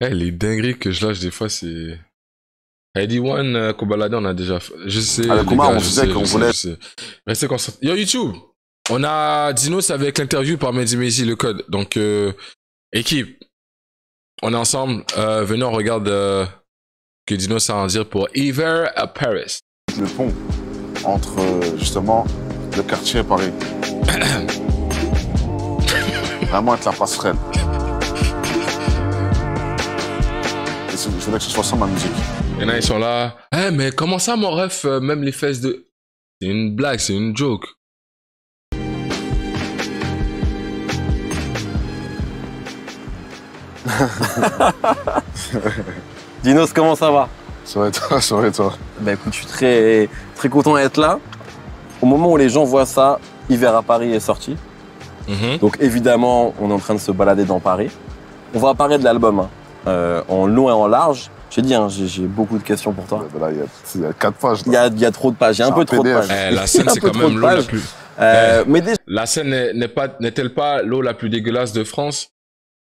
Eh, les dingueries que je lâche des fois, c'est... Heady One, Kobalade, on a déjà fait. Je sais, Avec les Kumar, gars, on je disait sais, je qu'on sais, voulait. je sais. Restez concentrés. Yo, YouTube! On a Dinos avec l'interview par Mehdi Maizi, le code. Donc, équipe, on est ensemble. Venez, on regarde que Dinos a à en dire pour Ever à Paris. Le pont entre justement le quartier et Paris. Vraiment être la passerelle. Et je voulais que ce soit ça ma musique. Il y en a, ils sont là. Eh, mais comment ça, mon ref, même les fesses de... C'est une blague, c'est une joke. Dinos, comment ça va? Ça va être toi, ça va être toi. Bah écoute, je suis très, très content d'être là. Au moment où les gens voient ça, Hiver à Paris est sorti. Donc évidemment, on est en train de se balader dans Paris. On va parler de l'album, hein, en long et en large. J'ai dit, hein, j'ai beaucoup de questions pour toi. Là, il y a 4 pages. Il y a trop de pages, il y a un C'est peu un trop de PDF. pages. La scène, Un c'est peu quand trop même de l'eau la pages. plus... Mais déjà, La Seine n'est-elle pas l'eau la plus dégueulasse de France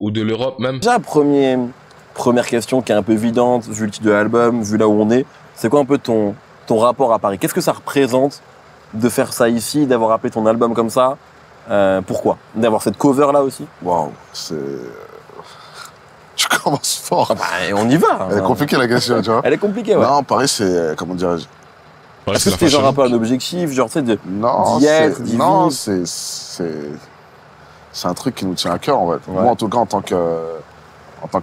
ou de l'Europe même? première question qui est un peu évidente, vu le titre de l'album, vu là où on est, c'est quoi un peu ton rapport à Paris? Qu'est-ce que ça représente de faire ça ici, d'avoir appelé ton album comme ça? Pourquoi? D'avoir cette cover là aussi? Waouh, c'est. Tu commences fort. Ah bah, on y va. Elle est compliquée la question, tu vois. Elle est compliquée, ouais. Non, Paris, c'est. Comment dirais-je? Ouais, Est-ce que la c'était genre fashion. un peu un objectif, genre tu sais, Non, d'y être, d'y non, vivre? c'est un truc qui nous tient à cœur, en fait. Ouais. Moi, en tout cas, en tant que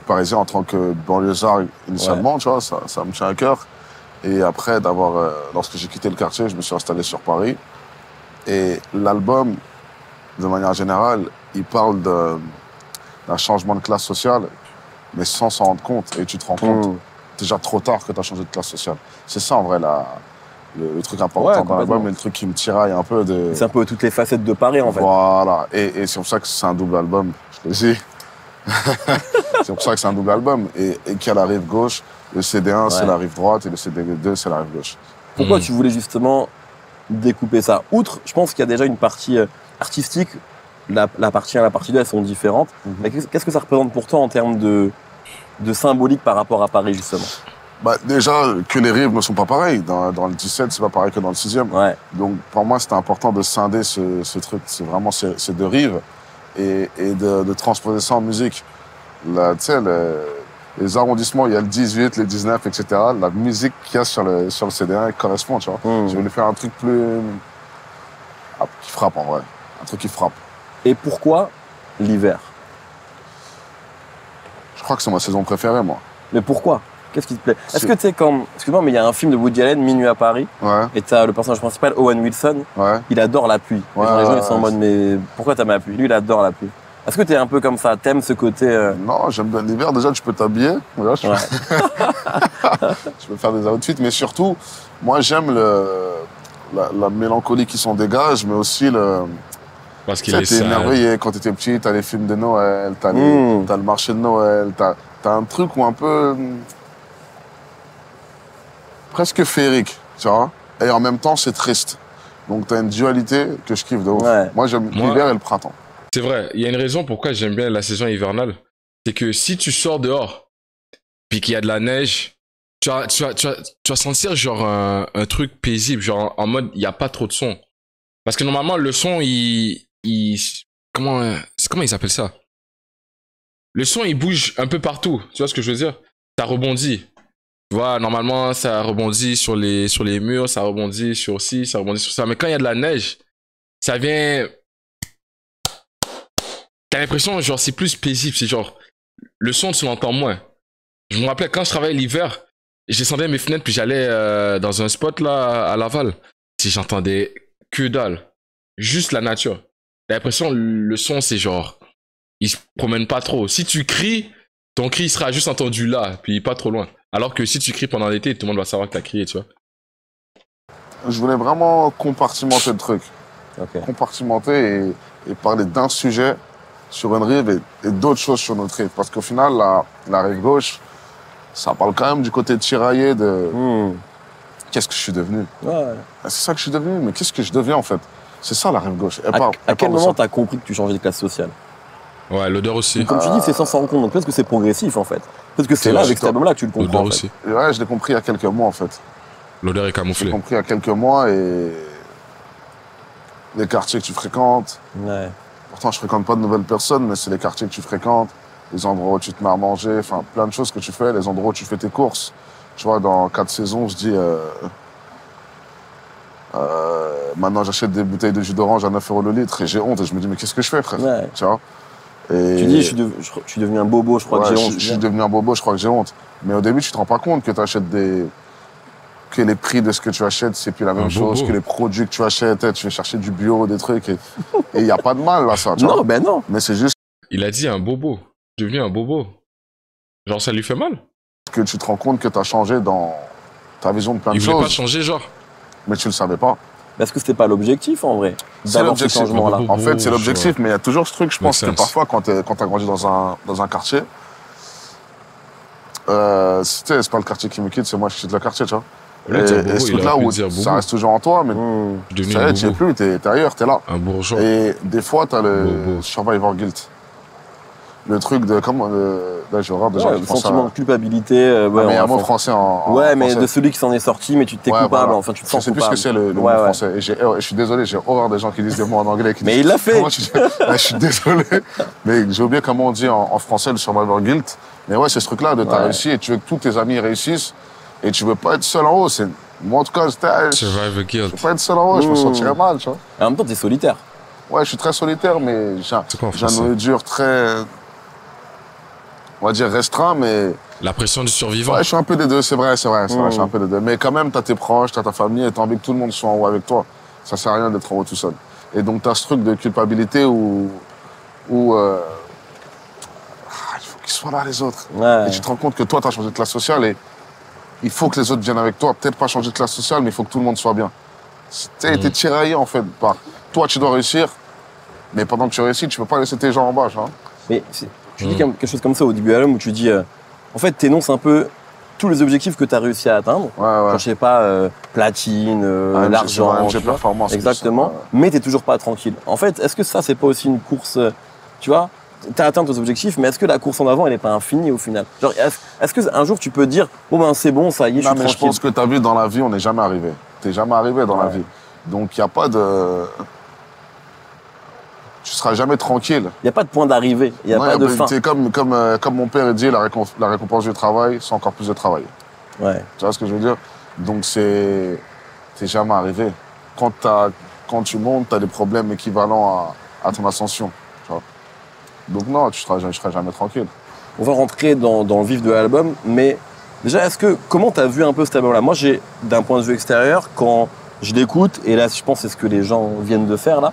Parisien, en tant que banlieusard initialement, tu vois, ça me tient à cœur. Et après, lorsque j'ai quitté le quartier, je me suis installé sur Paris. Et l'album, de manière générale, il parle d'un changement de classe sociale, mais sans s'en rendre compte. Et tu te rends compte déjà trop tard que tu as changé de classe sociale. C'est ça, en vrai, le truc important Ouais, dans complètement. l'album, et le truc qui me tiraille un peu de... C'est un peu toutes les facettes de Paris, en fait. Voilà. Et c'est pour ça que c'est un double album, je le dis. C'est pour ça que c'est un double album. Et qu'il y a la rive gauche, le CD1, c'est la rive droite, et le CD2, c'est la rive gauche. Pourquoi tu voulais justement découper ça? Outre, je pense qu'il y a déjà une partie artistique, la partie 1 et la partie 2, elles sont différentes. Mais qu'est-ce que ça représente pour toi en termes de symbolique par rapport à Paris, justement? Bah, déjà, que les rives ne sont pas pareilles. Dans le 17, c'est pas pareil que dans le 6e. Ouais. Donc, pour moi, c'était important de scinder ce truc. C'est vraiment ces deux rives et de transposer ça en musique. Là, tu sais, les arrondissements, il y a le 18, les 19, etc. La musique qu'il y a sur le CD1 elle correspond, tu vois. Je voulais faire un truc plus... qui frappe, en vrai. Un truc qui frappe. Et pourquoi l'hiver? Je crois que c'est ma saison préférée, moi. Mais pourquoi? Qu'est-ce qui te plaît? Est-ce que tu sais, comme... Excuse-moi, mais il y a un film de Woody Allen, Minuit à Paris, Ouais, et t'as le personnage principal, Owen Wilson, ouais. il adore la pluie. Ouais, Et genre, les gens, ils sont en ouais, mode, mais pourquoi t'aimes la pluie? Lui, il adore la pluie. Est-ce que t'es un peu comme ça? T'aimes ce côté... Non, j'aime bien l'hiver. Déjà, tu peux t'habiller. Voilà, Ouais. je peux faire des outfits. Mais surtout, moi, j'aime la mélancolie qui s'en dégage, mais aussi Parce tu qu'il sais, est t'es sale. émerveillé quand t'étais petit, t'as les films de Noël, t'as le marché de Noël, t'as un truc où un peu... presque féerique, tu vois. Et en même temps, c'est triste. Donc, t'as une dualité que je kiffe de ouf. Ouais. Moi, j'aime l'hiver et le printemps. C'est vrai, il y a une raison pourquoi j'aime bien la saison hivernale. C'est que si tu sors dehors, puis qu'il y a de la neige, tu vas sentir genre un truc paisible, genre en mode il n'y a pas trop de son. Parce que normalement, le son, comment ils appellent ça? Le son, il bouge un peu partout. Tu vois ce que je veux dire? Ça rebondit. Tu vois, normalement, ça rebondit sur les murs, ça rebondit sur ci, ça rebondit sur ça. Mais quand il y a de la neige, ça vient... T'as l'impression, genre, c'est plus paisible. C'est genre, le son, tu l'entends moins. Je me rappelais, quand je travaillais l'hiver, je descendais mes fenêtres, puis j'allais dans un spot, là, à Laval. Si j'entendais que dalle. Juste la nature. T'as l'impression, le son, c'est genre, il se promène pas trop. Si tu cries, ton cri sera juste entendu là, puis pas trop loin. Alors que si tu cries pendant l'été, tout le monde va savoir que t'as crié, tu vois. Je voulais vraiment compartimenter le truc. Ok. Compartimenter et parler d'un sujet sur une rive et d'autres choses sur notre rive. Parce qu'au final, la rive gauche, ça parle quand même du côté tiraillé de qu'est-ce que je suis devenu. Ouais. C'est ça que je suis devenu, mais qu'est-ce que je deviens en fait? C'est ça la rive gauche. À quel moment t'as compris que tu changeais de classe sociale? Ouais, l'odeur aussi. Donc, comme tu dis, c'est sans s'en rendre compte. Donc peut-être que c'est progressif en fait. Peut-être que c'est là, avec cet album-là, que tu le comprends. L'odeur en fait. aussi. Ouais, je l'ai compris il y a quelques mois en fait. L'odeur est Je camouflée. l'ai compris il y a quelques mois et les quartiers que tu fréquentes. Ouais. Pourtant, je fréquente pas de nouvelles personnes, mais c'est les quartiers que tu fréquentes, les endroits où tu te mets à manger, enfin plein de choses que tu fais, les endroits où tu fais tes courses. Tu vois, dans 4 saisons, je dis maintenant j'achète des bouteilles de jus d'orange à 9 € le litre et j'ai honte et je me dis mais qu'est-ce que je fais frère, Ouais. tu vois. Et Tu dis, je suis devenu un bobo, je crois ouais, que j'ai honte. je suis devenu un bobo, je crois que j'ai honte. Mais au début, tu te rends pas compte que tu achètes que les prix de ce que tu achètes, c'est plus la même chose, bobo. que les produits que tu achètes, tu vas chercher du bio, des trucs, et il n'y a pas de mal là, ça, tu vois. Non, ben non. Mais c'est juste Il a dit un bobo. Devenu un bobo. Genre, ça lui fait mal. que tu te rends compte que tu as changé dans ta vision de plein de Il voulait pas choses, changer, genre. mais tu le savais pas. Parce que c'était pas l'objectif en vrai. C'est D'avoir ce l'objectif. changement-là. Bobo. En fait, c'est l'objectif, mais il y a toujours ce truc, je pense que Make sense. parfois, quand tu as grandi dans un quartier, c'est pas le quartier qui me quitte, c'est moi qui quitte le quartier, tu vois. Au lieu de dire bobo, Et ce il truc-là aurait pu où dire ça bobo. reste toujours en toi, mais Je suis devenu ça y un est, tu es bobo. plus, t'es ailleurs, t'es là. Un bourgeois. Et des fois, t'as le Bobo. survivor guilt. Le truc de, comment, là, j'ai horreur des gens Ouais, qui le pensent sentiment à... de culpabilité. Ah, mais il y a un enfin, mot français en ouais, mais français. de celui qui s'en est sorti, mais tu t'es Ouais, coupable, voilà. enfin tu te Je sens sais plus ce coupable. que c'est le mot Ouais, ouais. français. Et je suis désolé, j'ai horreur des gens qui disent des mots en anglais. Mais il l'a fait. Comment tu dis Ouais, je suis désolé. Mais j'ai oublié comment on dit en français le survivor guilt. Mais ouais, c'est ce truc-là de t'as Ouais. réussi et tu veux que tous tes amis réussissent et tu veux pas être seul en haut. Moi, en tout cas, je Survivor veux guilt. pas être seul en haut, je me sentirais mal, tu vois. Et en même temps, t'es solitaire. Ouais, je suis très solitaire, mais C'est quoi en j'ai un français? noyau dur très, on va dire restreint, mais La pression du survivant. ouais, je suis un peu des deux, c'est vrai, je suis un peu des deux. Mais quand même, t'as tes proches, t'as ta famille et t'as envie que tout le monde soit en haut avec toi. Ça sert à rien d'être en haut tout seul. Et donc, t'as ce truc de culpabilité où il faut qu'ils soient là, les autres. Ouais. Et tu te rends compte que toi, t'as changé de classe sociale et il faut que les autres viennent avec toi. Peut-être pas changer de classe sociale, mais il faut que tout le monde soit bien. T'es tiraillé, en fait, par toi, tu dois réussir, mais pendant que tu réussis, tu peux pas laisser tes gens en bas, tu vois. Mais tu dis quelque chose comme ça au début de l'album où tu dis, en fait, t'énonces un peu tous les objectifs que tu as réussi à atteindre. Ouais, ouais. Genre, je sais pas, platine, l'argent. J'ai tu vois. performance. Exactement. tout ça, ouais. Mais t'es toujours pas tranquille. En fait, est-ce que ça, c'est pas aussi une course, tu vois, t'as atteint tes objectifs, mais est-ce que la course en avant, elle est pas infinie au final? Genre, est-ce qu'un jour tu peux dire, bon ben c'est bon, ça y est, je Non, suis mais je tranquille. pense que t'as vu dans la vie, on n'est jamais arrivé. T'es jamais arrivé dans la vie. Donc, il n'y a pas de... Tu seras jamais tranquille. Il y a pas de point d'arrivée, il y a Non, pas de fin. C'est comme mon père dit, la récompense du travail, c'est encore plus de travail. Ouais. Tu vois ce que je veux dire? Donc, t'es jamais arrivé. Quand tu montes, t'as des problèmes équivalents à ton ascension. Tu vois. Donc, non, je serai jamais tranquille. On va rentrer dans le vif de l'album, mais déjà, comment t'as vu un peu cet album-là? Moi, d'un point de vue extérieur, quand je l'écoute, et là, je pense que c'est ce que les gens viennent de faire là,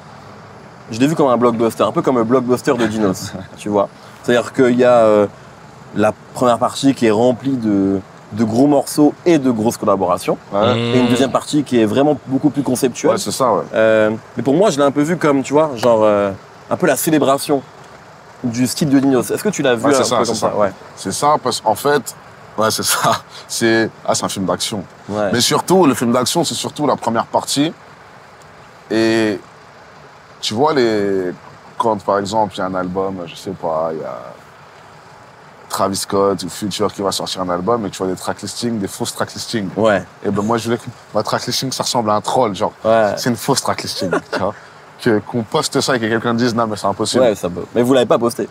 je l'ai vu comme un blockbuster, un peu comme le blockbuster de Dinos, tu vois. C'est-à-dire qu'il y a la première partie qui est remplie de gros morceaux et de grosses collaborations, Ouais, et une deuxième partie qui est vraiment beaucoup plus conceptuelle. ouais c'est ça, ouais. Mais pour moi, je l'ai un peu vu comme, tu vois, genre un peu la célébration du style de Dinos. Est-ce que tu l'as vu Ouais, un c'est peu ça, comme c'est ça? ça. Ouais. C'est ça, parce qu'en fait, ouais, c'est ça. C'est un film d'action. Ouais. Mais surtout, le film d'action, c'est surtout la première partie. Et tu vois, quand par exemple, il y a un album, je sais pas, il y a Travis Scott ou Future qui va sortir un album et que tu vois des track listings, des fausses track listings. Ouais. Et ben moi, je voulais que ma track listing, ça ressemble à un troll, genre. Ouais. C'est une fausse track listing, tu vois. Qu'on poste ça et que quelqu'un dise non, mais c'est impossible. Ouais, ça peut. Mais vous l'avez pas posté.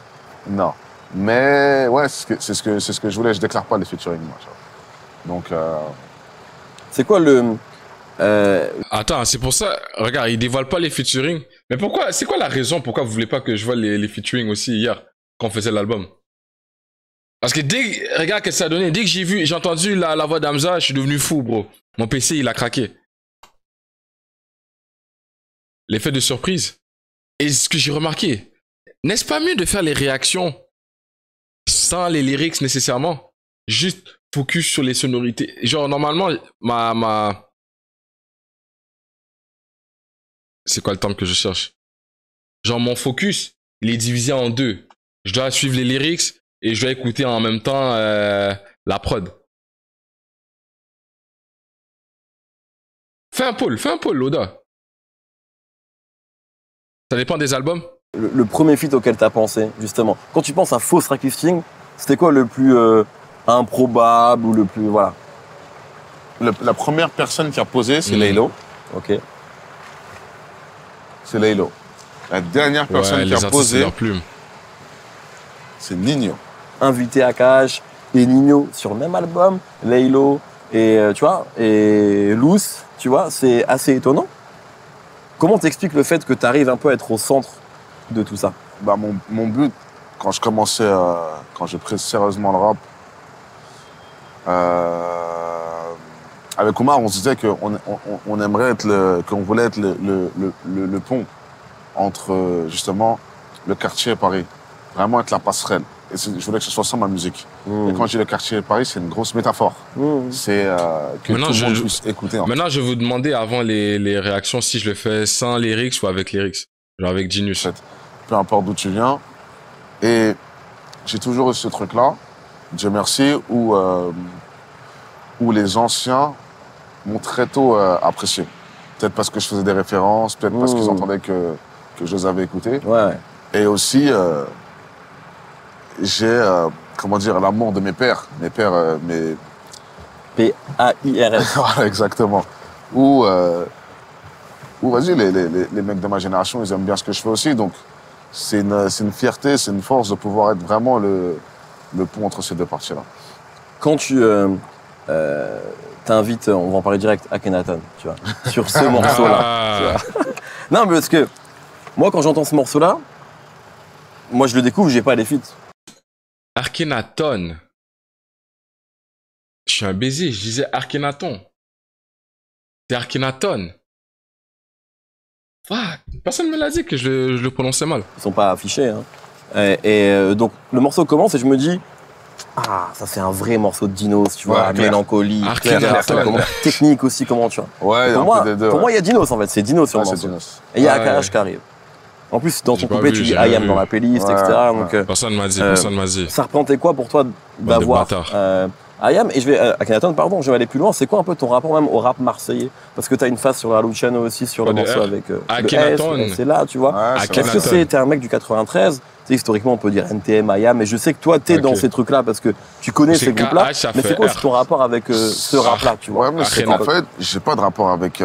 Non. Mais ouais, c'est ce que je voulais. Je déclare pas les featuring, moi. Tu vois. Donc, C'est quoi le... Attends, c'est pour ça. Regarde, il dévoile pas les featuring. Mais pourquoi? C'est quoi la raison pourquoi vous voulez pas que je vois les featuring aussi hier quand on faisait l'album? Parce que regarde ce que ça a donné. Dès que j'ai entendu la voix d'Hamza, je suis devenu fou, bro. Mon PC, il a craqué. L'effet de surprise. Et ce que j'ai remarqué, n'est-ce pas mieux de faire les réactions sans les lyrics nécessairement? Juste focus sur les sonorités. Genre, normalement, c'est quoi le terme que je cherche? Genre, mon focus, il est divisé en deux. Je dois suivre les lyrics et je dois écouter en même temps la prod. Fais un poll, Loda. Ça dépend des albums. le premier feat auquel t'as pensé, justement? Quand tu penses à faux track listing, c'était quoi le plus improbable ou le plus, voilà? La première personne qui a posé, c'est Laylo. Ok. C'est Laylo. La dernière personne qui a posé, c'est Nino. Invité Akash et Nino sur le même album, Laylo et tu vois, et Loose, tu vois, c'est assez étonnant. Comment t'expliques le fait que tu arrives un peu à être au centre de tout ça? Bah mon but, quand je commençais, quand j'ai pris sérieusement le rap, avec Omar, on se disait qu'on aimerait être qu'on voulait être le pont entre justement le quartier et Paris. Vraiment être la passerelle. Et je voulais que ce soit ça ma musique. Et quand je dis le quartier et Paris, c'est une grosse métaphore. C'est que maintenant, tout le monde puisse écouter. Maintenant, je vais vous demander avant les réactions si je le fais sans lyrics ou avec lyrics. Genre avec Genius. En fait, peu importe d'où tu viens. Et j'ai toujours eu ce truc-là, Dieu merci, où les anciens m'ont très tôt apprécié. Peut-être parce que je faisais des références, peut-être parce qu'ils entendaient que je les avais écoutés. Ouais. Et aussi, j'ai, comment dire, l'amour de mes pères. Mes pères, P-A-I-R-S. Voilà, exactement. Où vas-y, les mecs de ma génération, ils aiment bien ce que je fais aussi. Donc, c'est une fierté, c'est une force de pouvoir être vraiment le pont entre ces deux parties-là. Quand tu t'invites, on va en parler direct, Akhenaton, tu vois, sur ce morceau-là. Non, mais parce que moi, quand j'entends ce morceau-là, moi, je le découvre, j'ai pas les feats. Akhenaton. Je suis un baiser, je disais Akhenaton. C'est Akhenaton. Personne ne me l'a dit que je le prononçais mal. Ils sont pas affichés. Hein. Donc, le morceau commence et je me dis, ça c'est un vrai morceau de Dinos, tu vois, mélancolie, technique aussi, comment tu vois. Ouais, pour moi, il y a Dinos en fait, c'est Dinos sur le morceau. Et il y a Akash qui arrive. En plus, dans ton couplet, tu dis I am dans la playlist, etc. Donc, personne m'a dit, Ça représentait quoi pour toi d'avoir I am? Et je vais, Akhenaton, pardon, je vais aller plus loin. C'est quoi un peu ton rapport même au rap marseillais? Parce que tu as une phase sur la Luciano aussi, sur le morceau avec Akhenaton. C'est là, tu vois. Est-ce que t'es un mec du 93? Tu sais, historiquement, on peut dire NTM, I am, mais je sais que toi, t'es dans ces trucs-là parce que tu connais ces groupes-là. Mais c'est quoi ton rapport avec ce rap-là, tu vois? Ouais, mais c'est qu'en fait, j'ai pas de rapport avec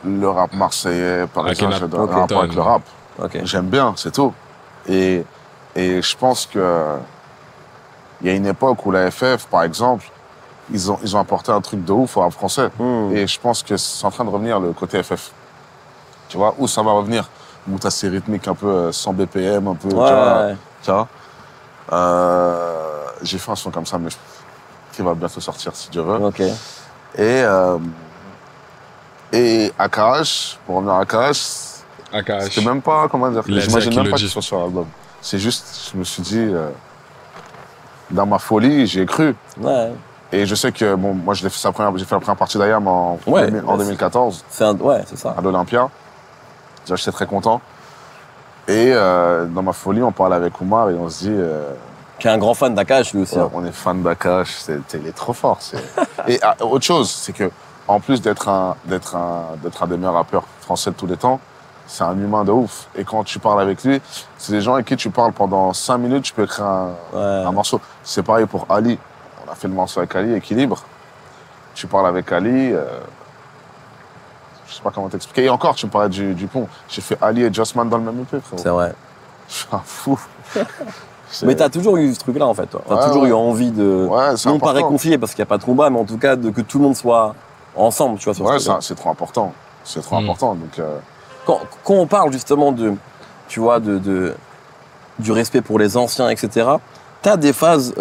le rap marseillais, par exemple. J'ai un rapport avec le rap. J'aime bien, c'est tout. Et je pense que il y a une époque où la FF, par exemple, ils ont apporté un truc de ouf au rap français. Et je pense que c'est en train de revenir le côté FF. Tu vois, où ça va revenir? Où t'as ces rythmiques un peu 100 BPM, un peu, tu vois. J'ai fait un son comme ça, mais qui va bientôt sortir, si Dieu veut. Et Akash, pour revenir à Akash, c'était même pas, comment dire, j'imagine même pas qu'il soit sur l'album. C'est juste, je me suis dit, dans ma folie, j'ai cru. Et je sais que, bon, moi, j'ai fait la première partie d'IAM en 2014. C'est ça. À l'Olympia. Déjà, j'étais très content. Et dans ma folie, on parlait avec Omar et on se dit... Qui est un grand fan d'Akash, lui aussi. Ouais, on est fan d'Akash, il est trop fort. Et autre chose, c'est que en plus d'être un des meilleurs rappeurs français de tous les temps, c'est un humain de ouf. Et quand tu parles avec lui, c'est des gens avec qui tu parles pendant 5 minutes, tu peux écrire un morceau. C'est pareil pour Ali. On a fait le morceau avec Ali, Équilibre. Tu parles avec Ali, je sais pas comment t'expliquer. Et encore, tu me parlais du pont. J'ai fait Ali et Justman dans le même EP, frérot. C'est vrai. Je suis un fou. Mais t'as toujours eu ce truc-là, en fait, toi. T'as toujours eu envie de... non pas réconcilier, parce qu'il n'y a pas de combat, mais en tout cas, que tout le monde soit ensemble, tu vois. Sur c'est trop important. C'est trop important, donc... Quand on parle, justement, tu vois, du respect pour les anciens, etc., t'as des phases,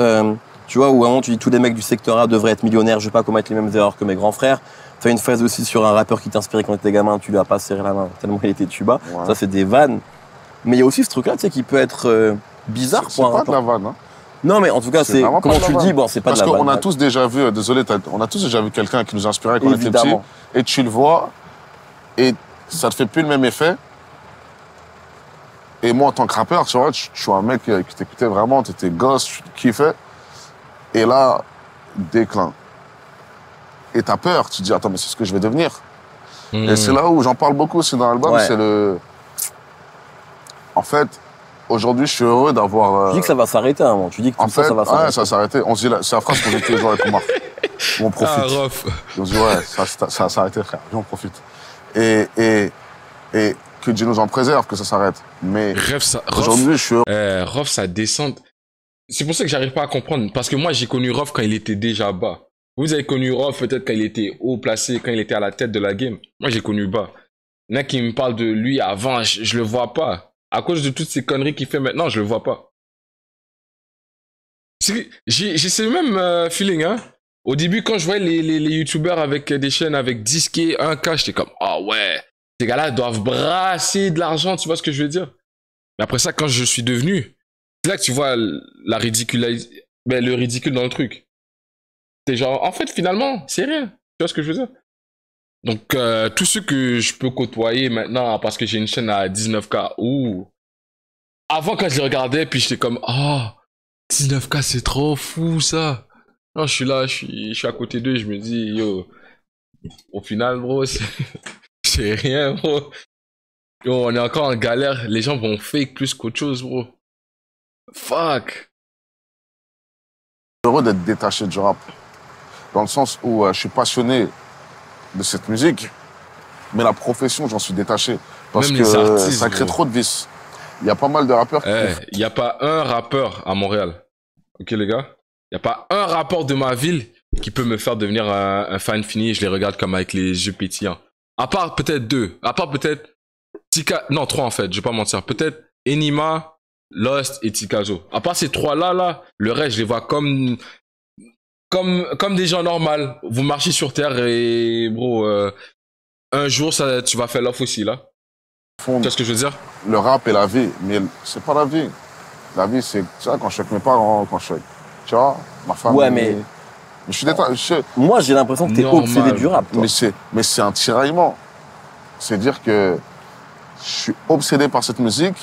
tu vois, où à un moment, tu dis tous les mecs du secteur A devraient être millionnaires, je vais pas commettre les mêmes erreurs que mes grands frères. T'as une phase aussi sur un rappeur qui t'inspirait quand t'étais gamin, tu lui as pas serré la main tellement il était tuba. Ça, c'est des vannes. Mais il y a aussi ce truc-là, tu sais, qui peut être bizarre pour un rappeur. C'est pas de la vanne, hein. Non, mais en tout cas, c'est comment tu le dis, bon, c'est pas de la vanne. Parce qu'on a tous déjà vu, on a tous déjà vu quelqu'un qui nous inspirait quand on était petit, et tu le vois, et ça te fait plus le même effet. Et moi, en tant que rappeur, tu vois, je suis un mec qui t'écoutait vraiment, t'étais gosse, tu kiffais. Et là, déclin. Et t'as peur, tu te dis, attends, mais c'est ce que je vais devenir. Et c'est là où j'en parle beaucoup aussi dans l'album, c'est En fait, aujourd'hui, je suis heureux d'avoir... Tu dis que ça va s'arrêter à un moment. Tu dis que tout ça va s'arrêter. Ouais, ça va s'arrêter. On se dit, c'est la phrase qu'on dit tous les jours avec Omar. On profite. Ah, Rof. On se dit, ouais, ça va s'arrêter, frère. Viens, on profite. Et que Dieu nous en préserve, que ça s'arrête. Mais aujourd'hui, je suis heureux. Rof, ça descend. C'est pour ça que j'arrive pas à comprendre. Parce que moi, j'ai connu Rof quand il était déjà bas. Vous avez connu Rof peut-être quand il était haut placé, quand il était à la tête de la game. Moi, j'ai connu bas. Il y en a qui me parlent de lui avant, je le vois pas. À cause de toutes ces conneries qu'il fait maintenant, je le vois pas. J'ai ce même feeling, hein. Au début, quand je voyais les youtubeurs avec des chaînes avec 10K, 1K, j'étais comme, ah ouais, ces gars-là doivent brasser de l'argent, tu vois ce que je veux dire? Mais après ça, quand je suis devenu, c'est là que tu vois la le ridicule dans le truc. C'est genre, en fait, finalement, c'est rien. Tu vois ce que je veux dire? Donc, tous ceux que je peux côtoyer maintenant parce que j'ai une chaîne à 19K, ouh. Avant, quand je les regardais, puis j'étais comme, oh, 19K, c'est trop fou, ça. Non, je suis là, je suis à côté d'eux, je me dis, yo, au final, bro, c'est rien, bro. Yo, on est encore en galère, les gens vont fake plus qu'autre chose, bro. Fuck. Je suis heureux d'être détaché du rap. Dans le sens où je suis passionné de cette musique, mais la profession, j'en suis détaché. Parce Même que les artistes, ça crée bro. trop de vices. Il y a pas mal de rappeurs Il n'y a pas un rappeur à Montréal. Ok, les gars? Il n'y a pas un rappeur de ma ville qui peut me faire devenir un fan fini et je les regarde comme avec les yeux pétillants. À part peut-être 2. À part peut-être Tika... Non, 3 en fait, je vais pas mentir. Peut-être Enima, Lost et Tikazo. À part ces 3-là, là, le reste, je les vois comme des gens normaux. Vous marchez sur Terre et, bro, un jour, ça, tu vas faire l'off aussi, là. Tu vois ce que je veux dire? Le rap et la vie, mais c'est pas la vie. La vie, c'est, tu vois, quand je suis avec mes parents, quand je suis avec, tu vois, ma famille. Ouais, mais je suis détaché. moi, j'ai l'impression que t'es obsédé du rap, toi. Mais c'est un tiraillement. C'est dire que je suis obsédé par cette musique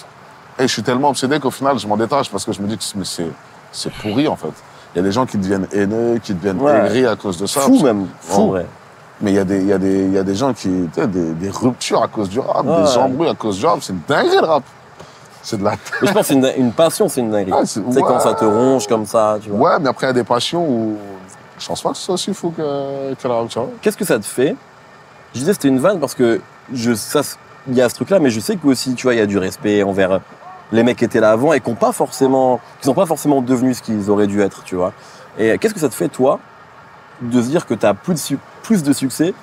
et je suis tellement obsédé qu'au final, je m'en détache parce que je me dis que c'est pourri, en fait. Il y a des gens qui deviennent haineux, qui deviennent aigris à cause de ça. Fou même, fou, vrai. Mais il y a des gens qui, tu sais, des ruptures à cause du rap, des embrouilles à cause du rap. C'est une dinguerie, le rap. C'est de la... Mais je pense que c'est une passion, c'est une dinguerie. Ah, tu sais, quand ça te ronge comme ça, tu vois. Ouais, mais après, il y a des passions où je pense pas que ce soit aussi fou que la rap, tu vois. Qu'est-ce que ça te fait? Je disais c'était une vanne parce que il y a ce truc-là, mais je sais que aussi, tu vois, il y a du respect envers les mecs qui étaient là avant et qui n'ont pas forcément devenu ce qu'ils auraient dû être, tu vois. Et qu'est-ce que ça te fait, toi, de se dire que tu as plus de succès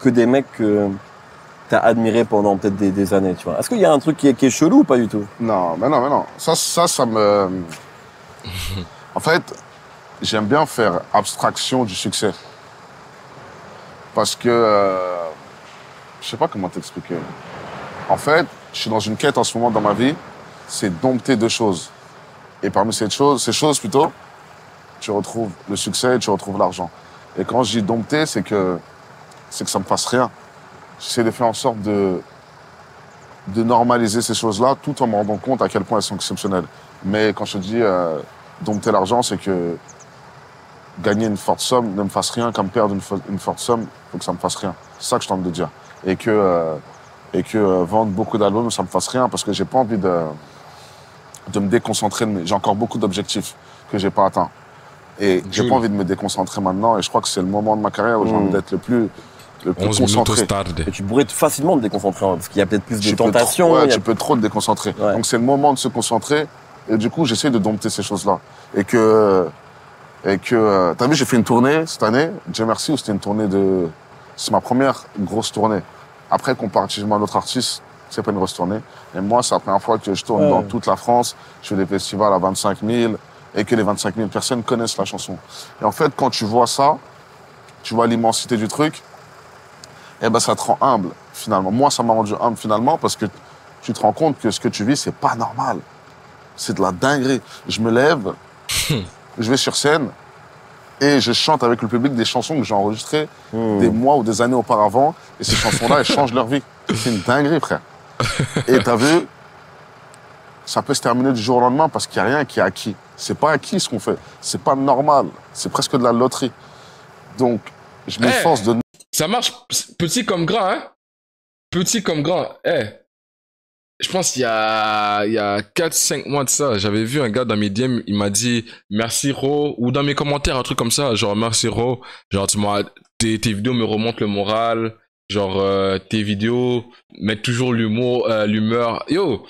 que des mecs que tu as admirés pendant peut-être des années, tu vois? Est-ce qu'il y a un truc qui est chelou ou pas du tout? Non, mais non. Ça me... En fait, j'aime bien faire abstraction du succès. Parce que... je sais pas comment t'expliquer. En fait, je suis dans une quête en ce moment dans ma vie, c'est dompter 2 choses. Et parmi ces choses plutôt, tu retrouves le succès et tu retrouves l'argent. Et quand je dis dompter, c'est que ça me fasse rien. J'essaie de faire en sorte de normaliser ces choses-là tout en me rendant compte à quel point elles sont exceptionnelles. Mais quand je te dis dompter l'argent, c'est que gagner une forte somme ne me fasse rien, comme perdre une forte somme, il faut que ça me fasse rien. C'est ça que je tente de dire. Et que vendre beaucoup d'albums, ça me fasse rien parce que j'ai pas envie de me déconcentrer. J'ai encore beaucoup d'objectifs que j'ai pas atteints. Et j'ai pas envie de me déconcentrer maintenant. Et je crois que c'est le moment de ma carrière où j'ai envie d'être le plus concentré. Et tu pourrais facilement te déconcentrer parce qu'il y a peut-être plus de tentations. Tu peux trop te déconcentrer. Ouais. Donc c'est le moment de se concentrer. Et du coup, j'essaie de dompter ces choses-là. Et que t'as vu, j'ai fait une tournée cette année. Dieu merci, où c'était une tournée c'est ma première grosse tournée. Après, comparativement à d'autres artistes, c'est pas une grosse tournée. Et moi, c'est la première fois que je tourne dans toute la France. Je fais des festivals à 25 000 et que les 25 000 personnes connaissent la chanson. Et en fait, quand tu vois ça, tu vois l'immensité du truc, eh ben, ça te rend humble, finalement. Moi, ça m'a rendu humble, finalement, parce que tu te rends compte que ce que tu vis, c'est pas normal. C'est de la dinguerie. Je me lève, je vais sur scène, et je chante avec le public des chansons que j'ai enregistrées des mois ou des années auparavant. Et ces chansons-là, elles changent leur vie. C'est une dinguerie, frère. Et t'as vu, ça peut se terminer du jour au lendemain parce qu'il n'y a rien qui est acquis. C'est pas acquis ce qu'on fait. C'est pas normal. C'est presque de la loterie. Donc, je m'efforce de... Ça marche petit comme grand, hein? Petit comme grand. je pense il y a 4-5 mois de ça, j'avais vu un gars dans mes DM, il m'a dit merci Ro, ou dans mes commentaires, un truc comme ça, genre merci Ro, genre tes vidéos me remontent le moral, genre tes vidéos mettent toujours l'humour, l'humeur. Yo,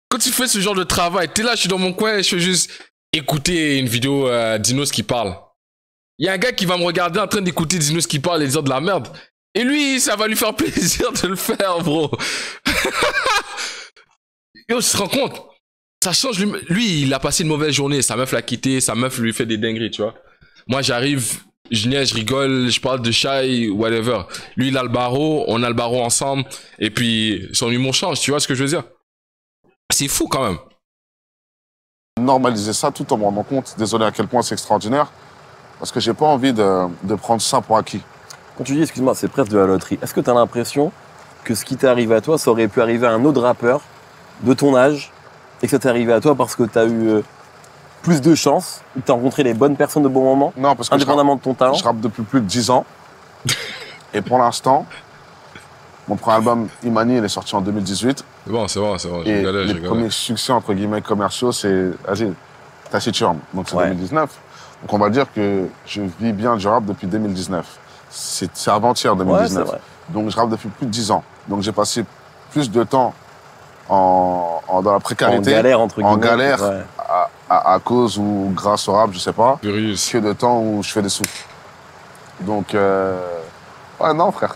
quand tu fais ce genre de travail, t'es là, je suis dans mon coin, je fais juste écouter une vidéo d'Inos qui parle. Il y a un gars qui va me regarder en train d'écouter Dinos qui parle et dire de la merde. Et lui, ça va lui faire plaisir de le faire, bro. Yo, tu te rends compte? Ça change. Lui, il a passé une mauvaise journée. Sa meuf l'a quitté. Sa meuf lui fait des dingueries, tu vois. Moi, j'arrive, je niaise, je rigole, je parle de Shai, whatever. Lui, il a le barreau. On a le barreau ensemble. Et puis, son humour change. Tu vois ce que je veux dire? C'est fou, quand même. Normaliser ça tout en me rendant compte, désolé à quel point c'est extraordinaire, parce que j'ai pas envie de prendre ça pour acquis. Quand tu dis, excuse-moi, c'est presque de la loterie, est-ce que tu as l'impression que ce qui t'est arrivé à toi, ça aurait pu arriver à un autre rappeur de ton âge et que ça t'est arrivé à toi parce que tu as eu plus de chance, que tu as rencontré les bonnes personnes de bon moment, Non, parce que indépendamment de ton talent? Je rappe depuis plus de 10 ans. Et pour l'instant, mon premier album, Imani, il est sorti en 2018. C'est bon. Et les premiers succès, entre guillemets, commerciaux, c'est, vas-y, Taciturne. Donc c'est 2019. Donc on va dire que je vis bien du rap depuis 2019. C'est avant-hier 2019. Ouais, donc je rappe depuis plus de 10 ans. Donc j'ai passé plus de temps dans la précarité. En galère, entre guillemets. En galère, à cause ou grâce au rap, je sais pas. Furious. Que de temps où je fais des sous. Donc, ouais, non, frère.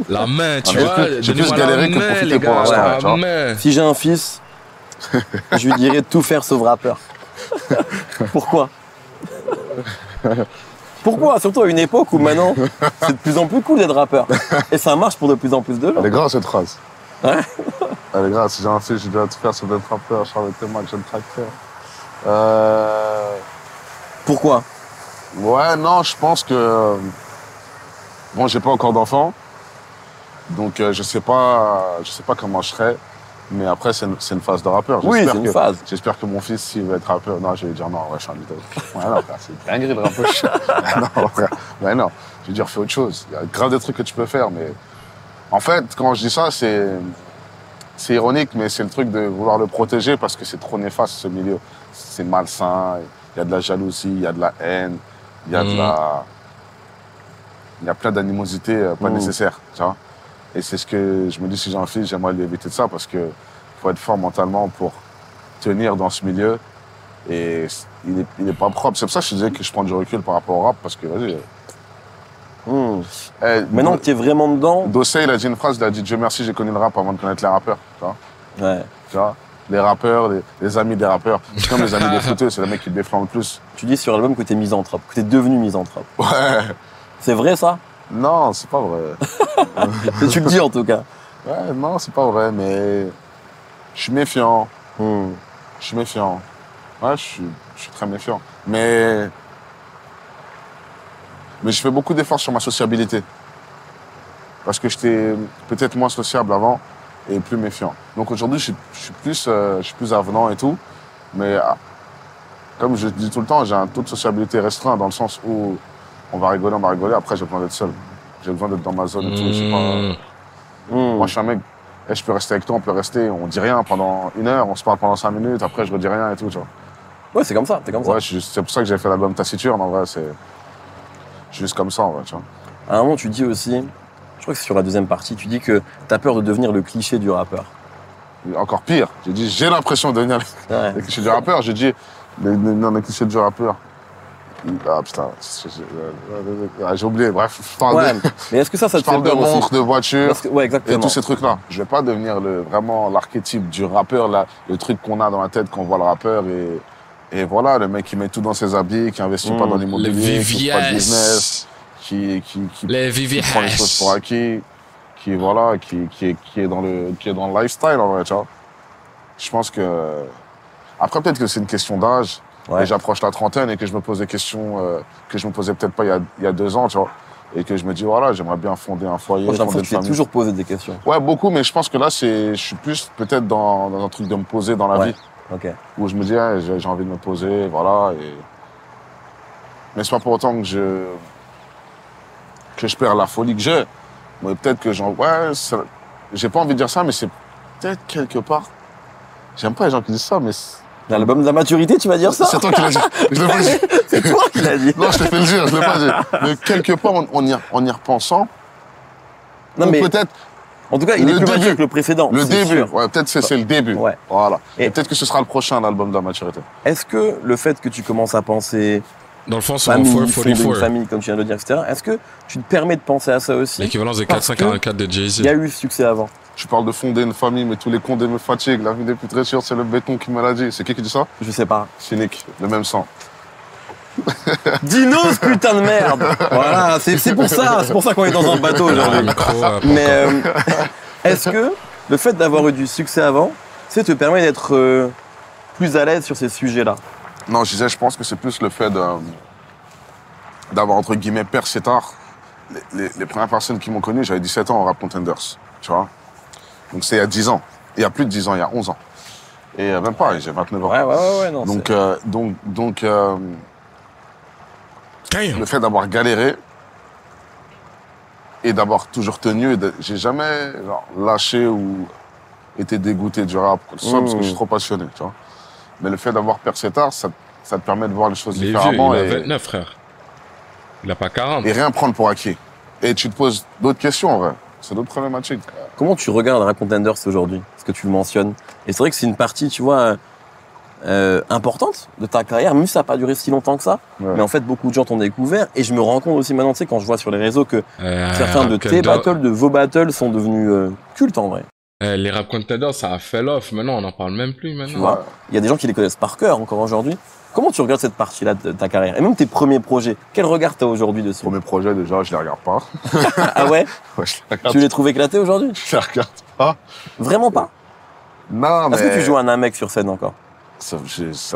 La main, tu J'ai vois. plus galéré que profiter pour l'instant, tu vois. Si j'ai un fils, je lui dirais de tout faire sauf rappeur. Pourquoi? Pourquoi? Surtout à une époque où maintenant, c'est de plus en plus cool d'être rappeur. Et ça marche pour de plus en plus de gens. Elle est grave, cette phrase. Ouais. Elle est grave. Si j'ai un fils, je dois tout faire sauf d'être rappeur. Charles Théma, que j'aime tracteur. Pourquoi? Ouais, non, je pense que... Bon, j'ai pas encore d'enfant. Donc, je sais pas comment je serai. Mais après, c'est une phase de rappeur. Oui, c'est une phase. J'espère que mon fils, s'il veut être rappeur... Non, je vais dire non, ouais, je suis un mytho. Ouais, non, frère, c'est dinguerie de rappeur. Non, frère. Ouais, non. Je veux dire, fais autre chose. Il y a grave des trucs que tu peux faire, mais... En fait, quand je dis ça, c'est ironique, mais c'est le truc de vouloir le protéger parce que c'est trop néfaste, ce milieu. C'est malsain, il y a de la jalousie, il y a de la haine, il y a de la... Il y a plein d'animosité pas nécessaires, tu vois. Et c'est ce que je me dis, si j'ai un fils, j'aimerais lui éviter de ça parce que faut être fort mentalement pour tenir dans ce milieu. Et il est pas propre. C'est pour ça que je disais que je prends du recul par rapport au rap parce que, vas-y... Maintenant que tu es vraiment dedans... Dossé, il a dit une phrase, il a dit « Dieu merci, j'ai connu le rap avant de connaître les rappeurs. » Tu vois. Ouais. Tu vois, les rappeurs, les amis des rappeurs. C'est comme les amis des footeux, c'est les mecs qui te déflament le plus. Tu dis sur l'album que tu es misanthrope, que tu es devenu misanthrope. Ouais. C'est vrai, ça? Non, c'est pas vrai. Tu le dis, en tout cas. Ouais, non, c'est pas vrai, mais... Je suis méfiant. Je suis méfiant. Ouais, je suis très méfiant. Mais je fais beaucoup d'efforts sur ma sociabilité. Parce que j'étais peut-être moins sociable avant et plus méfiant. Donc aujourd'hui, je suis plus avenant et tout. Mais comme je dis tout le temps, j'ai un taux de sociabilité restreint dans le sens où on va rigoler. Après, j'ai besoin d'être seul. J'ai besoin d'être dans ma zone et tout. Je sais pas... Moi, je suis un mec, je peux rester avec toi, on peut rester, on dit rien pendant 1 heure, on se parle pendant 5 minutes, après je redis rien et tout, tu vois. Ouais, c'est comme ça, Ouais, c'est pour ça que j'ai fait l'album Taciturne, en vrai, c'est juste comme ça, en vrai, tu vois. À un moment, tu dis aussi, je crois que c'est sur la deuxième partie, tu dis que t'as peur de devenir le cliché du rappeur. Encore pire, j'ai dit, j'ai l'impression de devenir le cliché du rappeur, j'ai dit, le cliché du rappeur. Ah putain, j'ai oublié, bref. Ouais, mais est-ce que ça te fait peur aussi? Je parle de montres, de voitures, ouais, exactement. Et tous ces trucs-là. Je vais pas devenir vraiment l'archétype du rappeur, là, le truc qu'on a dans la tête quand on voit le rappeur et voilà, le mec qui met tout dans ses habits, qui investit pas dans l'immobilier, qui fait pas de business, qui prend les choses pour acquis, qui est dans le lifestyle, en vrai, tu vois. Je pense que... Après, peut-être que c'est une question d'âge. Ouais. Et j'approche la trentaine et que je me pose des questions que je me posais peut-être pas il y a 2 ans, tu vois. Et que je me dis, voilà, j'aimerais bien fonder un foyer. Moi, j'ai l'impression que tu t'es toujours posé des questions. Ouais, beaucoup, mais je pense que là, je suis plus peut-être dans un truc de me poser dans la vie. Ok. Où je me dis, j'ai envie de me poser, voilà. Mais c'est pas pour autant que je perds la folie que j'ai. Mais peut-être que j'ai pas envie de dire ça, mais peut-être quelque part. J'aime pas les gens qui disent ça, mais. L'album de la maturité, tu vas dire ça? C'est toi qui l'as dit. Je l'ai pas dit. C'est toi qui l'as dit. Non, je t'ai fait le dire, je l'ai pas dit. Mais quelque part, en y repensant. Non, mais. Peut-être. En tout cas, il est plus mature que le précédent. Le début. Sûr. Ouais, peut-être c'est le début. Ouais. Voilà. Et peut-être que ce sera le prochain, l'album de la maturité. Est-ce que le fait que tu commences à penser Dans le fond, c'est famille, en fonder une 444. famille, comme tu viens de le dire, etc., est-ce que tu te permets de penser à ça aussi? L'équivalence de Parce 444 de Jay-Z. Il y a eu ce succès avant. Tu parles de fonder une famille, mais tous les condés me fatiguent. La vie des plus très sûre, c'est le béton qui me l'a dit. C'est qui dit ça? Je sais pas. Cynique, le même sang. Dinos, putain de merde. Voilà, c'est pour ça qu'on est dans un bateau aujourd'hui. Mais est-ce que le fait d'avoir eu du succès avant, te permet d'être plus à l'aise sur ces sujets-là? Non, je pense que c'est plus le fait d'avoir, entre guillemets, percé tard. Les premières personnes qui m'ont connu, j'avais 17 ans en Rap Contenders, tu vois. Donc c'est il y a 10 ans. Il y a plus de 10 ans, il y a 11 ans. Et même pas, j'ai 29 ans. Ouais, non. Donc le fait d'avoir galéré et d'avoir toujours tenu, j'ai jamais lâché ou été dégoûté du rap, soit parce que je suis trop passionné, tu vois. Mais le fait d'avoir percé tard, ça te permet de voir les choses différemment. Il a 29, frère. Il a pas 40. Et rien prendre pour acquis. Et tu te poses d'autres questions, en vrai. C'est d'autres problématiques. Comment tu regardes Rap Contenders aujourd'hui? Parce que tu le mentionnes. Et c'est vrai que c'est une partie, tu vois, importante de ta carrière, même si ça n'a pas duré si longtemps que ça. Ouais. Mais en fait, beaucoup de gens t'ont découvert. Et je me rends compte aussi maintenant, tu sais, quand je vois sur les réseaux que certains de tes battles, de vos battles, sont devenus cultes en vrai. Les Rap Contenders, ça a fait off. Maintenant, on n'en parle même plus. Maintenant. Tu vois, il y a des gens qui les connaissent par cœur encore aujourd'hui. Comment tu regardes cette partie-là de ta carrière? Et même tes premiers projets. Quel regard t'as aujourd'hui dessus? Premier projet, déjà, je les regarde pas. Ah ouais? Ouais, je les regarde. Tu les trouves éclatés aujourd'hui? Je les regarde pas. Vraiment pas? Non, mais. Est-ce que tu joues un Namek sur scène encore? Ça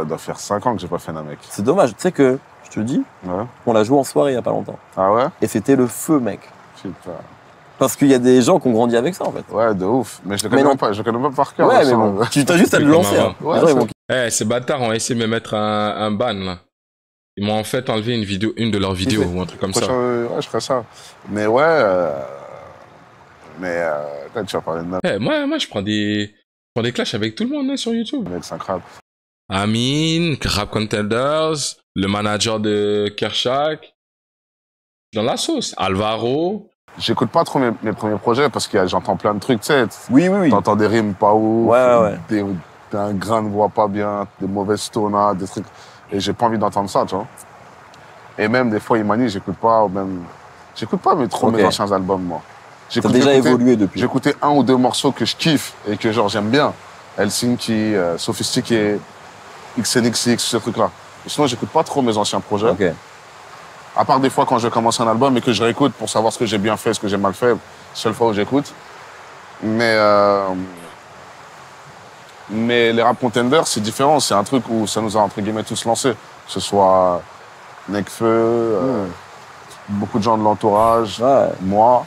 doit faire 5 ans que j'ai pas fait un mec. C'est dommage. Tu sais que, je te le dis, Ouais. on l'a joué en soirée il y a pas longtemps. Ah ouais? Et c'était le feu, mec. Putain. Parce qu'il y a des gens qui ont grandi avec ça, en fait. Ouais, de ouf. Mais je le Mais connais non. même pas. Je le connais même pas par cœur. Ouais, le mais son. bon, tu as juste à le lancer. Hein. Ouais, Les gens, ils c'est- vont- Ces bâtards ont essayé de me mettre un ban, là. Ils m'ont en fait enlevé une de leurs vidéos ou un truc comme ça. Ouais, je ferais ça. Mais ouais. Quand tu vas parler de Moi, je prends des clashs avec tout le monde hein, sur YouTube. mec, c'est incroyable. Amin, Rap Contenders, le manager de Kershak. Dans la sauce. Alvaro. J'écoute pas trop mes premiers projets parce que j'entends plein de trucs, tu sais. Oui. T'entends des rimes pas ouf. Ouais. Un grain de voix pas bien, des mauvaises tonades, des trucs. Et j'ai pas envie d'entendre ça, tu vois. Et même des fois, Imani, j'écoute pas, trop mes anciens albums, moi. T'as déjà évolué depuis. J'écoutais 1 ou 2 morceaux que je kiffe et que genre j'aime bien. Helsinki, Sophistiqué, XNXX, ce truc-là. Et sinon, j'écoute pas trop mes anciens projets. Ok. À part des fois quand je commence un album et que je réécoute pour savoir ce que j'ai bien fait, ce que j'ai mal fait, seule fois où j'écoute. Mais les Rap Contenders, c'est différent. C'est un truc où ça nous a, entre guillemets, tous lancés. Que ce soit Nekfeu, beaucoup de gens de l'entourage, Ouais. moi.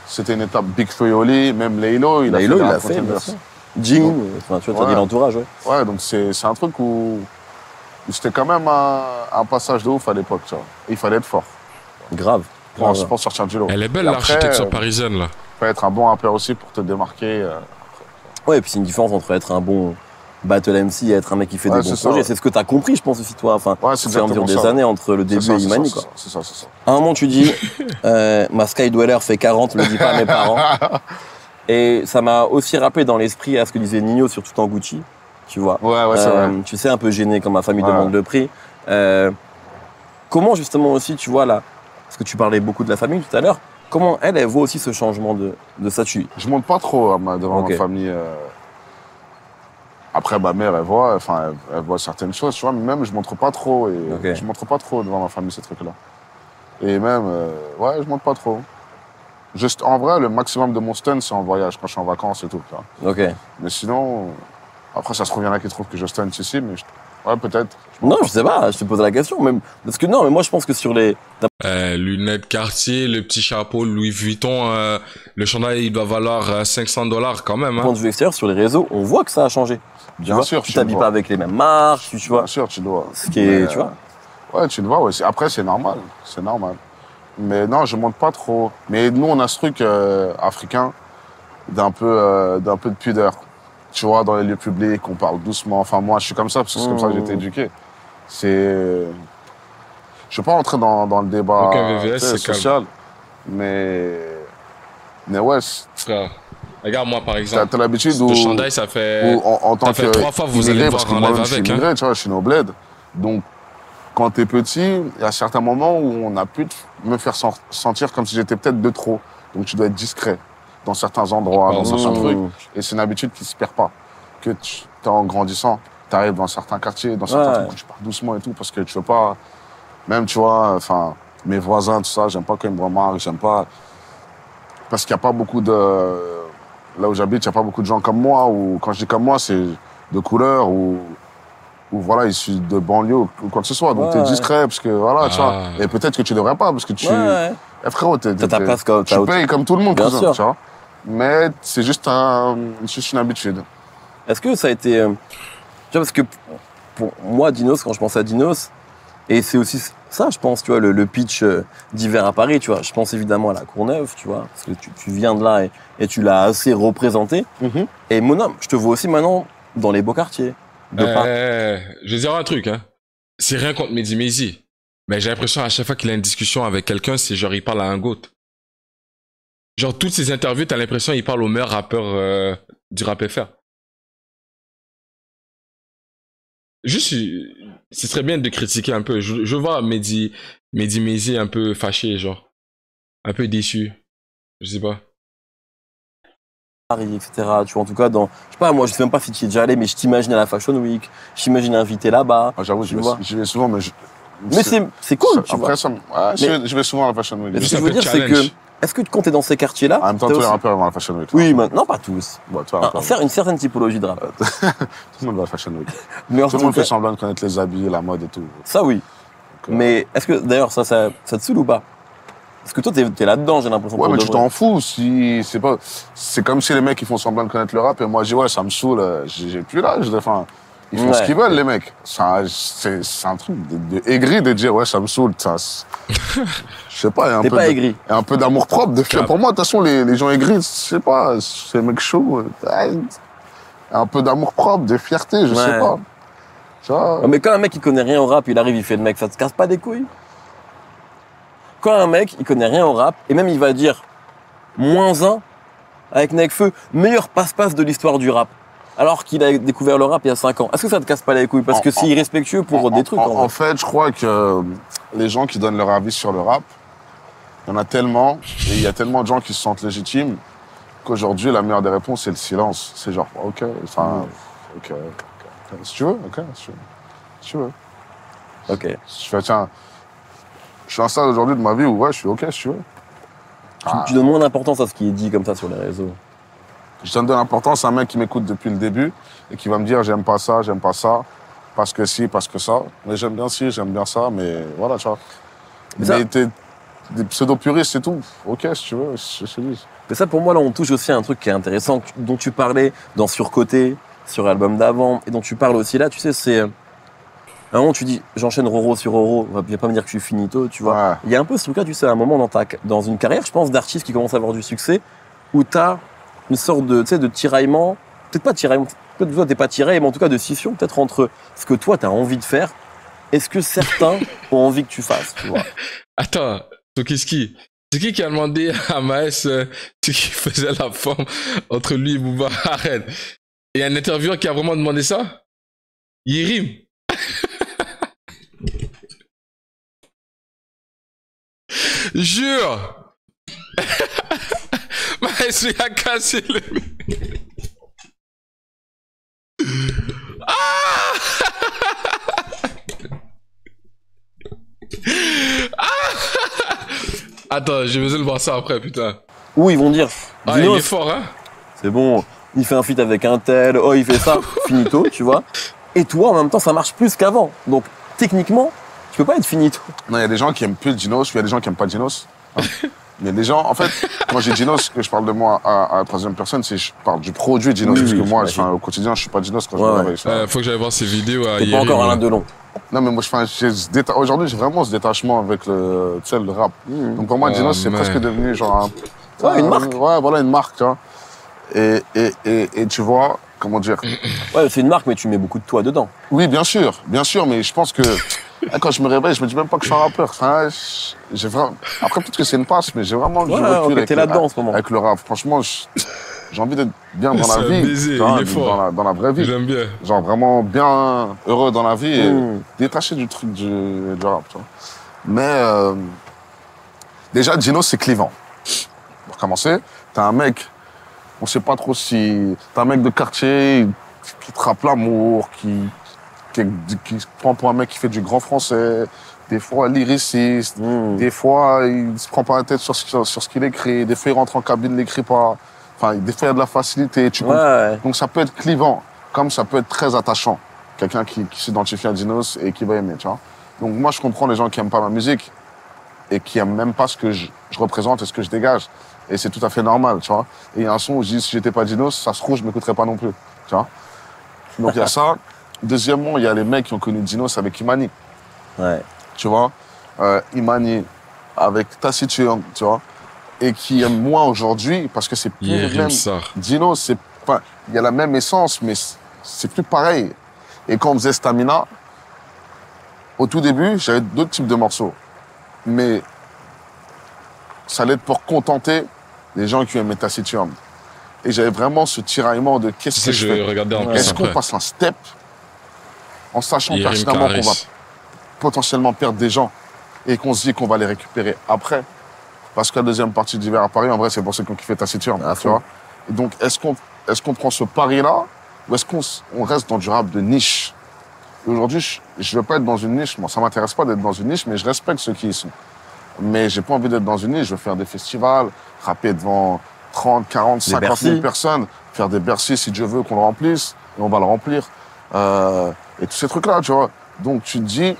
C'était une étape Big Feu et Oli, même Laylo, il Laylo, a fait il des l'a Rap fait, bien Contenders. sûr. Jing, enfin, tu vois, t'as dit l'entourage, ouais. Ouais, donc c'est un truc où c'était quand même un passage de ouf à l'époque, tu vois. Il fallait être fort Grave. pour sortir du lot. Elle est belle Et après, l'architecture parisienne, là. faut être un bon rappeur aussi pour te démarquer. Ouais, et puis c'est une différence entre être un bon battle MC et être un mec qui fait Ouais, des bons c'est ça, projets. ouais. C'est ce que t'as compris, je pense aussi, toi. Enfin, Ouais, c'est au fur et à mesure exactement des ça. années entre le début et Imani, quoi. C'est ça. À un moment, tu dis, ma Sky Dweller fait 40, le dis pas à mes parents. Et ça m'a aussi rappelé dans l'esprit à ce que disait Nino sur Tout en Gucci, tu vois. Ouais, c'est vrai. Tu sais, un peu gêné quand ma famille Ouais. demande le prix. Comment justement aussi, tu vois là, parce que tu parlais beaucoup de la famille tout à l'heure, comment elle voit aussi ce changement de statut? Je monte pas trop devant Ok. ma famille. Après, ma mère, elle voit certaines choses, tu vois, mais même, je montre pas trop. Et Ok. je montre pas trop devant ma famille ces trucs-là. Et même, ouais, je monte pas trop. Juste, en vrai, le maximum de mon stun, c'est en voyage, quand je suis en vacances et tout, tu vois. Ok. Mais sinon, après, ça se trouve, il y en a qui trouvent que je stun ici, mais ouais, peut-être. Non, je sais pas, je te pose la question. Même, parce que non, mais moi je pense que sur les. Lunettes Cartier, le petit chapeau Louis Vuitton, le chandail il doit valoir $500 quand même. Point Hein. de vue extérieur, sur les réseaux, on voit que ça a changé. Bien sûr, tu tu le t'habilles vois. pas avec les mêmes marques, tu vois. Bien sûr, tu dois. Ce qui est, Mais, tu vois. Ouais, tu le vois, ouais. Après, c'est normal. C'est normal. Mais non, je monte pas trop. Mais nous, on a ce truc africain d'un peu de pudeur. Tu vois, dans les lieux publics, on parle doucement. Enfin, moi, je suis comme ça parce que c'est comme ça que j'ai été éduqué. Je vais pas rentrer dans le débat social, mais ouais. Frère, regarde moi par exemple. T'as l'habitude de chandail, ça fait en tant que 3 fois vous allez me voir en live avec. Tu vois, je suis né au bled. Donc, quand t'es petit, il y a certains moments où on a pu me faire sentir comme si j'étais peut-être de trop. Donc, tu dois être discret dans certains endroits, dans certains trucs. Et c'est une habitude qui se perd pas. Que en grandissant, tu arrives dans certains quartiers, dans certains trucs où tu parles doucement et tout, parce que tu veux pas... Même, tu vois, enfin, mes voisins, tout ça, j'aime pas quand ils me remarquent, j'aime pas... Parce qu'il n'y a pas beaucoup de... Là où j'habite, il n'y a pas beaucoup de gens comme moi, ou quand je dis comme moi, c'est de couleur, ou voilà, issus de banlieue, ou quoi que ce soit. Donc, t'es discret, parce que, voilà, tu vois. Et peut-être que tu devrais pas, parce que tu... Eh, frérot, tu payes comme tout le monde, cousin, tu vois. Mais c'est juste une habitude. Est-ce que ça a été... Tu vois, parce que pour moi, Dinos, quand je pense à Dinos, et c'est aussi ça, je pense, tu vois, le pitch d'hiver à Paris, tu vois. Je pense évidemment à la Courneuve, tu vois, parce que tu viens de là et tu l'as assez représenté. Et mon homme, je te vois aussi maintenant dans les beaux quartiers. Je vais dire un truc, hein. C'est rien contre Mehdi Maizy. Mais j'ai l'impression à chaque fois qu'il a une discussion avec quelqu'un, c'est genre il parle à un goat. Genre toutes ces interviews, t'as l'impression qu'il parle au meilleur rappeur du rap FR. Juste, ce serait bien de critiquer un peu. Je vois Mehdi Maizy un peu fâché, genre. Un peu déçu. Je sais pas. Paris, etc. Tu vois, en tout cas, je sais pas, moi, je sais même pas si tu y es déjà allé, mais je t'imagine à la Fashion Week. Je t'imagine invité là-bas. J'avoue, j'y vais souvent, mais... Mais c'est cool, tu vois. Je vais souvent à la Fashion Week. Mais ce que je veux dire, c'est que... Est-ce que quand t'es dans ces quartiers-là... En même temps, tous les rappeurs vont à la Fashion Week. Oui, non, pas tous. Bon, toi, faire une certaine typologie de rap. Tout le monde va à la Fashion Week. Tout le monde fait semblant de connaître les habits, la mode et tout. Ça, oui. Mais est-ce que, d'ailleurs, ça te saoule ou pas? Parce que toi, t'es là-dedans, j'ai l'impression. Ouais, mais tu t'en fous. C'est comme si les mecs, ils font semblant de connaître le rap et moi, je dis, ouais, ça me saoule. J'ai plus l'âge. Enfin, ils font ce qu'ils veulent, les mecs. C'est un truc de aigri de dire, ouais, ça me saoule. Je sais pas, t'es pas aigri. Et un peu d'amour propre. Pour moi, de toute façon, les gens aigris, je sais pas, c'est les mecs chauds. Un peu d'amour propre, de fierté, je sais pas. Tu vois. Mais quand un mec, il connaît rien au rap, il arrive, il fait le mec, ça te casse pas des couilles? Quand un mec, il connaît rien au rap, et même il va dire -1 avec Nekfeu, meilleur passe-passe de l'histoire du rap, alors qu'il a découvert le rap il y a 5 ans. Est-ce que ça te casse pas les couilles? Parce que c'est irrespectueux pour des trucs. En fait, je crois que les gens qui donnent leur avis sur le rap, il y en a tellement, et il y a tellement de gens qui se sentent légitimes, qu'aujourd'hui, la meilleure des réponses, c'est le silence. C'est genre, ok, si tu veux, ok, si tu veux. Ok. Je fais, tiens, je suis à un stade aujourd'hui de ma vie où, ouais, je suis ok, si tu veux. Tu donnes moins d'importance à ce qui est dit comme ça sur les réseaux. Je donne de l'importance à un mec qui m'écoute depuis le début et qui va me dire, j'aime pas ça, parce que si, parce que ça. Mais j'aime bien ci, j'aime bien ça, mais voilà, tu vois. Mais t'es des pseudo-puristes, c'est tout. Ok, si tu veux, je te dis. Mais ça, pour moi, là, on touche aussi à un truc qui est intéressant, dont tu parlais dans Surcoté, sur l'album d'avant, et dont tu parles aussi là, tu sais, c'est... À un moment, tu dis, j'enchaîne Roro sur Roro, viens pas me dire que je suis finito, tu vois. Ouais. Il y a un peu ce truc-là, tu sais, à un moment dans une carrière, je pense, d'artiste qui commence à avoir du succès, où t'as une sorte de, tu sais, de tiraillement, peut-être pas tiraillement, peut-être toi, t'es pas tiraillé, mais en tout cas de scission, peut-être entre ce que toi, t'as envie de faire, et ce que certains ont envie que tu fasses, tu vois. Attends, Tokiski, c'est qui a demandé à Maes ce qui faisait la forme entre lui et Booba? Arrête. Il y a un intervieweur qui a vraiment demandé ça? Yérim. Jure. Maes lui a cassé le... Ah. Attends, j'ai besoin de voir ça après, putain. Ou ils vont dire... Ah, il est fort, hein. C'est bon, il fait un feat avec un tel, oh, il fait ça, finito, tu vois. Et toi, en même temps, ça marche plus qu'avant. Donc, techniquement, tu peux pas être finito. Non, il y a des gens qui aiment plus Dinos, il y a des gens qui aiment pas Dinos. Hein. Mais les gens, en fait, quand j'ai Dinos, que je parle de moi à la troisième personne, c'est je parle du produit Dinos. Parce que moi, au quotidien, je suis pas Dinos quand je me réveille. Faut que j'aille voir ces vidéos. T'es pas encore Alain Delon. Non, mais moi, aujourd'hui, j'ai vraiment ce détachement avec le rap. Donc pour moi, Dinos, c'est presque devenu genre une marque. Ouais, voilà, une marque, tu vois. Et tu vois, comment dire. Ouais, c'est une marque, mais tu mets beaucoup de toi dedans. Oui, bien sûr, mais je pense que quand je me réveille, je me dis même pas que je suis un rappeur. Enfin, j'ai vraiment... Après, peut-être que c'est une passe, mais j'ai vraiment du recul t'es là-dedans en ce moment. Avec le rap. Franchement, j'ai envie d'être bien dans la vie. Baiser, il est fort. Dans la vraie vie. J'aime bien. Genre vraiment bien heureux dans la vie et détaché du truc du rap. Tu vois. Mais déjà, Dino, c'est clivant. Pour commencer, t'as un mec, on sait pas trop si... T'as un mec de quartier qui te rappe l'amour, qui se prend pour un mec qui fait du grand français, des fois lyriciste, des fois il se prend pas la tête sur ce qu'il écrit, des fois il rentre en cabine, il n'écrit pas. Enfin, des fois il y a de la facilité. Donc ça peut être clivant, comme ça peut être très attachant. Quelqu'un qui s'identifie à Dinos et qui va aimer, tu vois. Donc moi je comprends les gens qui aiment pas ma musique et qui aiment même pas ce que je représente et ce que je dégage. Et c'est tout à fait normal, tu vois. Et il y a un son où je dis si j'étais pas Dinos, ça se trouve je m'écouterais pas non plus, tu vois. Donc il y a ça. Deuxièmement, il y a les mecs qui ont connu Dinos avec Imani. Ouais. Tu vois, Imani avec Taciturn, tu vois, et qui aiment moins aujourd'hui parce que c'est plus le même. Dinos, c'est pas, il y a la même essence, mais c'est plus pareil. Et quand on faisait Stamina, au tout début, j'avais d'autres types de morceaux, mais ça allait être pour contenter les gens qui aimaient Taciturn. Et j'avais vraiment ce tiraillement de qu'est-ce que je fais. Est-ce qu'on passe un step en sachant pertinemment qu'on va potentiellement perdre des gens et qu'on se dit qu'on va les récupérer après. Parce que la deuxième partie d'hiver à Paris, en vrai, c'est pour ceux qui ont kiffé Taciturn, tu vois. Et donc, est-ce qu'on prend ce pari-là ou est-ce qu'on reste dans du rap de niche? Aujourd'hui, je veux pas être dans une niche. Moi, ça m'intéresse pas d'être dans une niche, mais je respecte ceux qui y sont. Mais j'ai pas envie d'être dans une niche. Je veux faire des festivals, rapper devant 30, 40, 50 000 personnes, faire des Bercy si Dieu veut qu'on le remplisse, et on va le remplir. Et tous ces trucs-là, tu vois. Donc, tu te dis,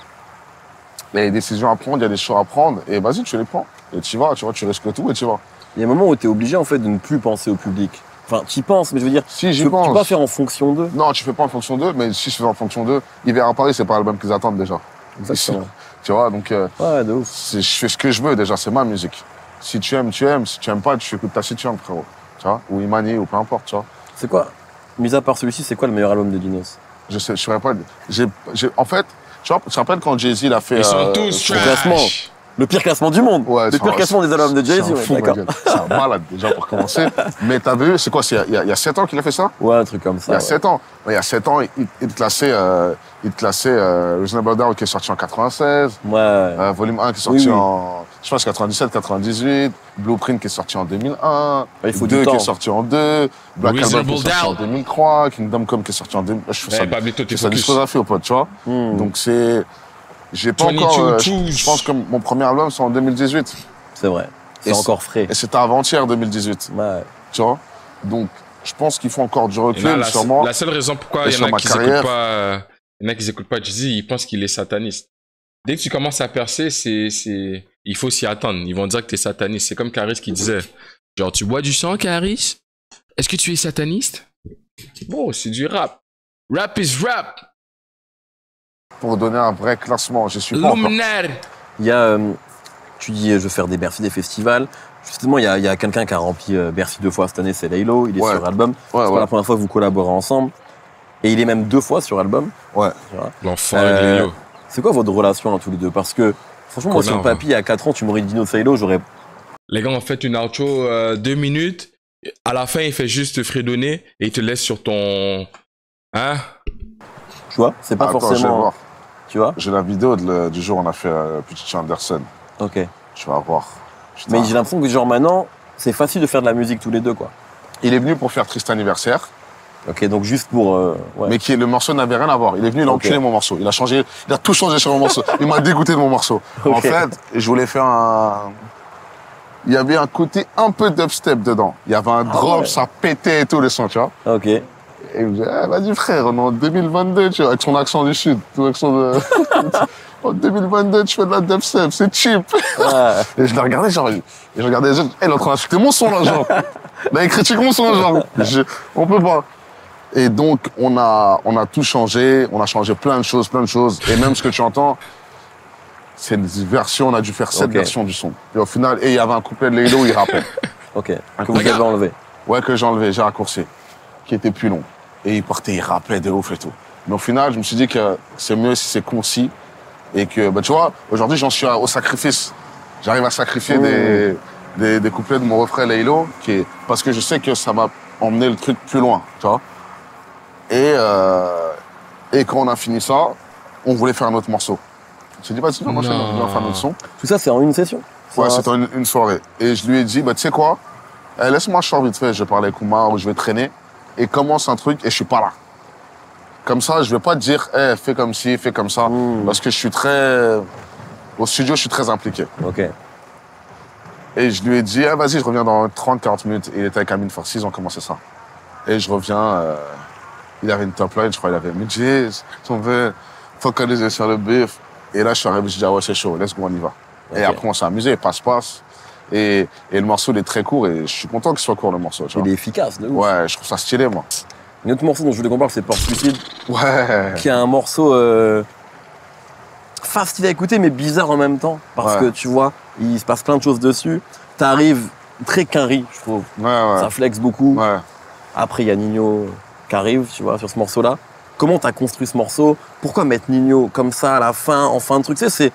il y a des décisions à prendre, il y a des choix à prendre, et vas-y, tu les prends. Et tu vas, tu vois, tu risques tout et tu vas. Il y a un moment où tu es obligé, en fait, de ne plus penser au public. Enfin, tu y penses, mais je veux dire, si j'y pense. Tu peux pas faire en fonction d'eux. Non, tu fais pas en fonction d'eux, mais si je fais en fonction d'eux, Hiver à Paris, c'est pas l'album qu'ils attendent déjà. Exactement. Tu vois, donc, ouais, de ouf. Je fais ce que je veux déjà, c'est ma musique. Si tu aimes, tu aimes. Si tu aimes pas, tu écoutes Taciturn, frérot. Tu vois, ou Imani, ou peu importe, tu vois. C'est quoi, mis à part celui-ci, c'est quoi le meilleur album de Dinos? Je saurais pas. En fait, tu vois, tu te rappelles quand Jay-Z l'a fait. Ils sont tous classement. Le pire classement du monde. Ouais, le pire classement des albums de Jay-Z. Ouais, d'accord. C'est un malade, déjà, pour commencer. Mais t'as vu, c'est quoi, il y a 7 ans qu'il a fait ça? Ouais, un truc comme ça. Il y a 7 ans. Il y a 7 ans, il te classait Reasonable Doubt qui est sorti en 96. Ouais. Volume 1 qui est sorti en, je pense, 97, 98. Blueprint qui est sorti en 2001. Il faut 2 du temps. qui est sorti en 2. Black Album qui est sorti en 2003. Kingdom Come qui est sorti en 2000. Je trouve ça, sa discographie au pote, tu vois. Donc c'est, j'ai pas encore, je pense que mon premier album, c'est en 2018. C'est vrai. C'est encore frais. Et c'était avant-hier 2018. Ouais. Tu vois? Donc, je pense qu'il faut encore du recul, sûrement. La seule raison pourquoi il y en a qui n'écoutent pas Jay-Z, ils pensent qu'il est sataniste. Dès que tu commences à percer, il faut s'y attendre. Ils vont dire que tu es sataniste. C'est comme Caris qui disait, genre, tu bois du sang, Caris? Est-ce que tu es sataniste? Bon, c'est du rap. Rap is rap. Pour donner un vrai classement, je suis pas encore. Il y a, tu dis, je veux faire des Bercy, des festivals. Justement, il y a quelqu'un qui a rempli Bercy 2 fois cette année, c'est Laylo. Il est sur album. C'est pas la première fois que vous collaborez ensemble. Et il est même 2 fois sur album. Ouais. L'enfant de Laylo. C'est quoi votre relation là, tous les deux? Parce que, franchement, moi, sur le papier, à 4 ans, tu m'aurais dit Dino Laylo, j'aurais. Les gars, on fait une outro 2 minutes. À la fin, il fait juste fredonner et il te laisse sur ton. Hein? Tu vois? C'est pas forcément. Je vais voir. Tu vois? J'ai la vidéo du jour où on a fait Petit Anderson. Ok. Tu vas voir. Putain. Mais j'ai l'impression que, genre, maintenant, c'est facile de faire de la musique tous les deux, quoi. Il est venu pour faire Triste Anniversaire. Ok, donc juste pour. Ouais. Mais le morceau n'avait rien à voir. Il est venu, il a enculé mon morceau. Il a tout changé sur mon morceau. Il m'a dégoûté de mon morceau. En fait, je voulais faire il y avait un côté un peu dubstep dedans. Il y avait un drop, ça pétait et tout le son, tu vois. Ok. Et il me dit, vas-y frère, on est en 2022, tu vois, avec son accent du sud, ton accent de... En 2022, tu fais de la dubstep, c'est cheap. Ouais. Et je l'ai regardé, genre, je regardais les autres, elle est en train d'insulter mon son, là, genre. Là, il critique mon son, genre. On peut pas. Et donc, on a tout changé, on a changé plein de choses. Et même ce que tu entends, c'est une version, on a dû faire 7 versions du son. Et au final, il y avait un couplet de Laylo où il rappelle. Ok, que vous avez enlevé. Ouais, que j'ai enlevé, j'ai raccourci. Qui était plus long. Et il rappait de ouf et tout. Mais au final, je me suis dit que c'est mieux si c'est concis. Et que, bah, tu vois, aujourd'hui, j'en suis au sacrifice. J'arrive à sacrifier des couplets de mon refrain Laylo, parce que je sais que ça va emmener le truc plus loin, tu vois. Et quand on a fini ça, on voulait faire un autre morceau. Je me suis dit, on va faire un autre son. Tout ça, c'est en une session? Ouais, c'était une soirée. Et je lui ai dit, bah, tu sais quoi, laisse-moi short vite fait, je vais parler avec Oumar ou je vais traîner, et commence un truc et je suis pas là. Comme ça, je vais pas te dire, fais comme ci, fais comme ça, parce que je suis au studio, je suis très impliqué. Ok. Et je lui ai dit, vas-y, je reviens dans 30-40 minutes. Et il était avec Amine Farsi, ils ont commencé ça. Et je reviens, il avait une top line, je crois, il avait Midges, si on veut, focaliser sur le bif. Et là, je suis arrivé, je dis, ouais, c'est chaud, let's go, on y va. Okay. Et après, on s'est amusé, passe-passe. Et le morceau, il est très court et je suis content qu'il soit court, le morceau. Il est efficace, de ouf. Ouais, je trouve ça stylé, moi. Un autre morceau dont je voulais qu'on parle, c'est Porte Suicide. Ouais. Qui est un morceau facile à écouter, mais bizarre en même temps. Parce que, tu vois, il se passe plein de choses dessus. T'arrives très quinri, je trouve. Ouais. Ça flex beaucoup. Ouais. Après, il y a Nino qui arrive, tu vois, sur ce morceau-là. Comment t'as construit ce morceau? Pourquoi mettre Nino comme ça à la fin, en fin de truc? Tu sais,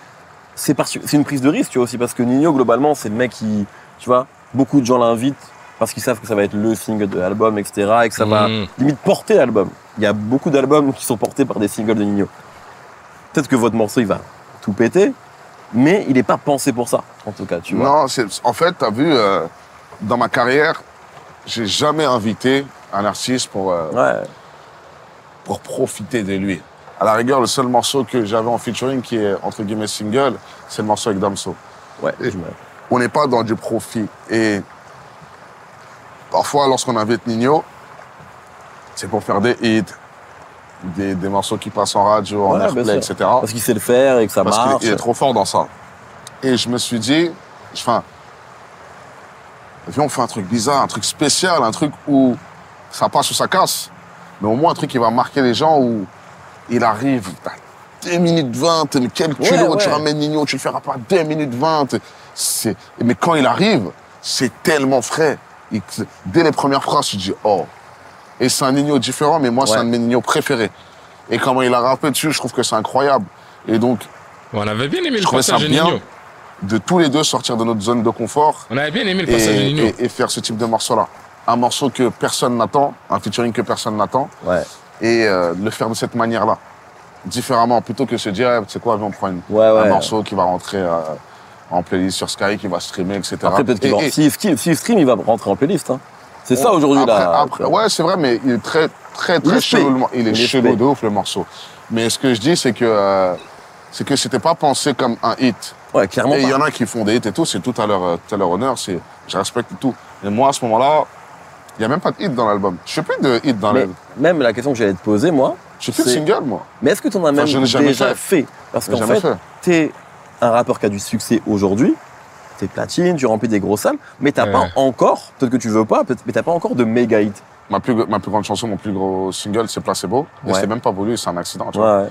c'est une prise de risque, tu vois, aussi, parce que Nino, globalement, c'est le mec qui, tu vois, beaucoup de gens l'invitent parce qu'ils savent que ça va être le single de l'album, etc., et que ça va limite porter l'album. Il y a beaucoup d'albums qui sont portés par des singles de Nino. Peut-être que votre morceau, il va tout péter, mais il n'est pas pensé pour ça, en tout cas, tu vois. Non, en fait, t'as vu, dans ma carrière, j'ai jamais invité un artiste pour profiter de lui. À la rigueur, le seul morceau que j'avais en featuring, qui est entre guillemets single, c'est le morceau avec Damso. Ouais. On n'est pas dans du profit. Et parfois, lorsqu'on invite Nino, c'est pour faire des hits, des morceaux qui passent en radio, en airplay, etc. Parce qu'il sait le faire et que ça marche. Parce qu'il est trop fort dans ça. Et je me suis dit, viens, on fait un truc bizarre, un truc spécial, un truc où ça passe ou ça casse. Mais au moins un truc qui va marquer les gens où il arrive, t'as 2 minutes 20, mais quel culot, tu ramènes Nino, tu le feras pas 2 minutes 20. Mais quand il arrive, c'est tellement frais. Dès les premières phrases, tu te dis, oh. Et c'est un Nino différent, mais moi, c'est un de mes Nino préférés. Et comment il a rappé dessus, je trouve que c'est incroyable. Et donc, on avait bien aimé le passage de Nino. De tous les deux sortir de notre zone de confort. On avait bien aimé le passage de Nino. Et faire ce type de morceau-là. Un morceau que personne n'attend, un featuring que personne n'attend. Ouais. Et le faire de cette manière-là. Différemment, plutôt que se dire, tu sais quoi, on prend un morceau qui va rentrer en playlist sur Sky, qui va streamer, etc. Après, peut-être qu'il va... S'il stream, il va rentrer en playlist. Hein. C'est ça aujourd'hui, là. Ouais, c'est vrai, mais il est très chelou. Il est chelou de ouf, le morceau. Mais ce que je dis, c'est que c'était pas pensé comme un hit. Ouais, clairement. Et il y en a qui font des hits et tout, c'est tout à leur honneur, je respecte tout. Et moi, à ce moment-là, il n'y a même pas de hit dans l'album. Je fais plus de hit dans l'album. Même la question que j'allais te poser, moi. Je fais plus de single, moi. Mais est-ce que tu en as même déjà fait? Parce qu'en fait, t'es un rappeur qui a du succès aujourd'hui. T'es platine, tu remplis des grosses salles, mais t'as pas encore, peut-être que tu veux pas, mais t'as pas encore de méga hit. Ma plus grande chanson, mon plus gros single, c'est Placebo. Et c'est même pas voulu, c'est un accident, tu vois.